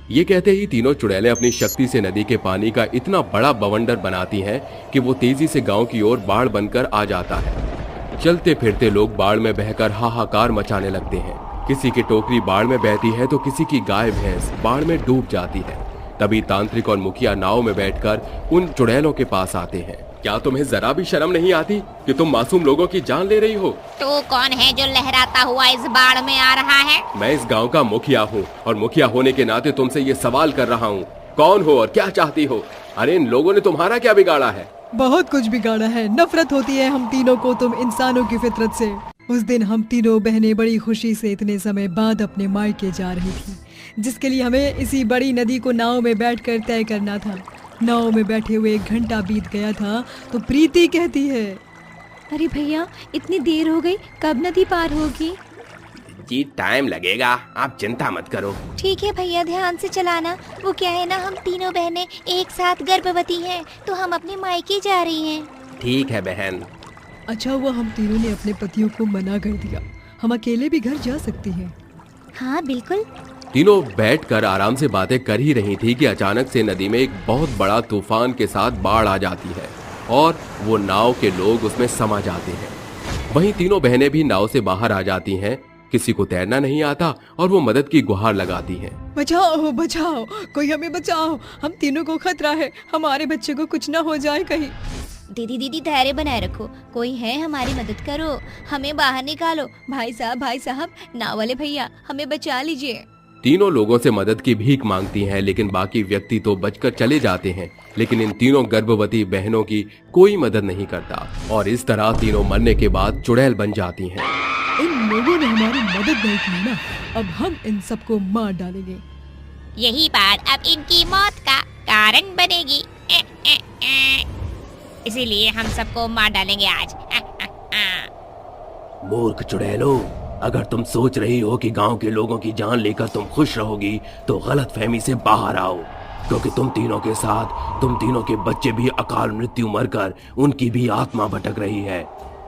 [SPEAKER 1] ये कहते ही तीनों चुड़ैलें अपनी शक्ति से नदी के पानी का इतना बड़ा बवंडर बनाती हैं कि वो तेजी से गांव की ओर बाढ़ बनकर आ जाता है। चलते फिरते लोग बाढ़ में बहकर हाहाकार मचाने लगते हैं। किसी की टोकरी बाढ़ में बहती है तो किसी की गाय भैंस बाढ़ में डूब जाती है। तभी तांत्रिक और मुखिया नाव में बैठकर उन चुड़ैलों के पास आते हैं। क्या तुम्हें जरा भी शर्म नहीं आती कि तुम मासूम लोगों की जान ले रही हो?
[SPEAKER 7] तू कौन है जो लहराता हुआ इस बाढ़ में आ रहा है?
[SPEAKER 1] मैं इस गांव का मुखिया हूँ और मुखिया होने के नाते तुमसे ये सवाल कर रहा हूँ, कौन हो और क्या चाहती हो? अरे इन लोगों ने तुम्हारा क्या बिगाड़ा है?
[SPEAKER 8] बहुत कुछ बिगाड़ा है। नफरत होती है हम तीनों को तुम इंसानों की फितरत से। उस दिन हम तीनों बहनें बड़ी खुशी से इतने समय बाद अपने मायके जा रही थी, जिसके लिए हमें इसी बड़ी नदी को नाव में बैठकर तय करना था। नाव में बैठे हुए 1 घंटा बीत गया था तो प्रीति कहती है,
[SPEAKER 6] अरे भैया इतनी देर हो गई, कब नदी पार होगी?
[SPEAKER 1] जी टाइम लगेगा, आप चिंता मत करो।
[SPEAKER 6] ठीक है भैया, ध्यान से चलाना। वो क्या है ना, हम तीनों बहनें एक साथ गर्भवती हैं, तो हम अपने मायके जा रही हैं।
[SPEAKER 1] ठीक है बहन।
[SPEAKER 8] अच्छा हुआ हम तीनों ने अपने पतियों को मना कर दिया, हम अकेले भी घर जा सकती हैं।
[SPEAKER 6] हाँ बिल्कुल।
[SPEAKER 1] तीनों बैठकर आराम से बातें कर ही रही थी कि अचानक से नदी में एक बहुत बड़ा तूफान के साथ बाढ़ आ जाती है और वो नाव के लोग उसमें समा जाते हैं। वहीं तीनों बहनें भी नाव से बाहर आ जाती हैं। किसी को तैरना नहीं आता और वो मदद की गुहार लगाती हैं।
[SPEAKER 8] बचाओ बचाओ, कोई हमें बचाओ, हम तीनों को खतरा है, हमारे बच्चे को कुछ ना हो जाए कहीं।
[SPEAKER 6] दीदी धैर्य बनाए रखो, कोई है हमारी मदद करो, हमें बाहर निकालो। भाई साहब, नाव वाले भैया हमें बचा लीजिए।
[SPEAKER 1] तीनों लोगों से मदद की भीख मांगती हैं, लेकिन बाकी व्यक्ति तो बचकर चले जाते हैं। लेकिन इन तीनों गर्भवती बहनों की कोई मदद नहीं करता और इस तरह तीनों मरने के बाद चुड़ैल बन जाती हैं।
[SPEAKER 8] इन लोगों ने हमारी मदद नहीं की ना, अब हम इन सबको मार डालेंगे।
[SPEAKER 7] यही बात अब इनकी मौत का कारण बनेगी। इसीलिए हम सबको मार डालेंगे आज।
[SPEAKER 1] मूर्ख चुड़ैलो, अगर तुम सोच रही हो कि गांव के लोगों की जान लेकर तुम खुश रहोगी तो गलतफहमी से बाहर आओ, क्योंकि तुम तीनों के साथ तुम तीनों के बच्चे भी अकाल मृत्यु मरकर उनकी भी आत्मा भटक रही है।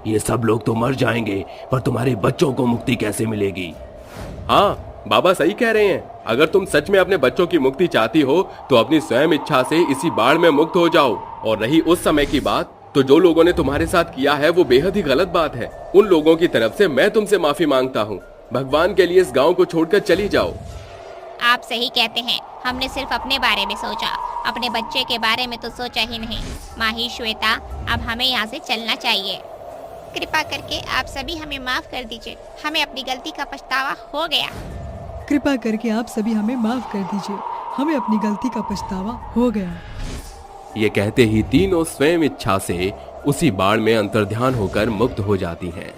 [SPEAKER 1] ये सब लोग तो मर जाएंगे, पर तुम्हारे बच्चों को मुक्ति कैसे मिलेगी? हाँ, बाबा सही कह रहे हैं। अगर तुम सच में अपने बच्चों की मुक्ति चाहती हो तो अपनी स्वयं इच्छा से इसी बाढ़ में मुक्त हो जाओ। और रही उस समय की बात, तो जो लोगों ने तुम्हारे साथ किया है वो बेहद ही गलत बात है। उन लोगों की तरफ से मैं तुमसे माफी मांगता हूँ। भगवान के लिए इस गांव को छोड़कर चली जाओ।
[SPEAKER 7] आप सही कहते हैं, हमने सिर्फ अपने बारे में सोचा, अपने बच्चे के बारे में तो सोचा ही नहीं। माही श्वेता, अब हमें यहाँ से चलना चाहिए। कृपा करके आप सभी हमें माफ कर दीजिए, हमें अपनी गलती का पछतावा हो गया।
[SPEAKER 8] कृपा करके आप सभी हमें माफ कर दीजिए, हमें अपनी गलती का पछतावा हो गया।
[SPEAKER 1] ये कहते ही तीनों स्वयं इच्छा से उसी बाढ़ में अंतर्ध्यान होकर मुक्त हो जाती हैं।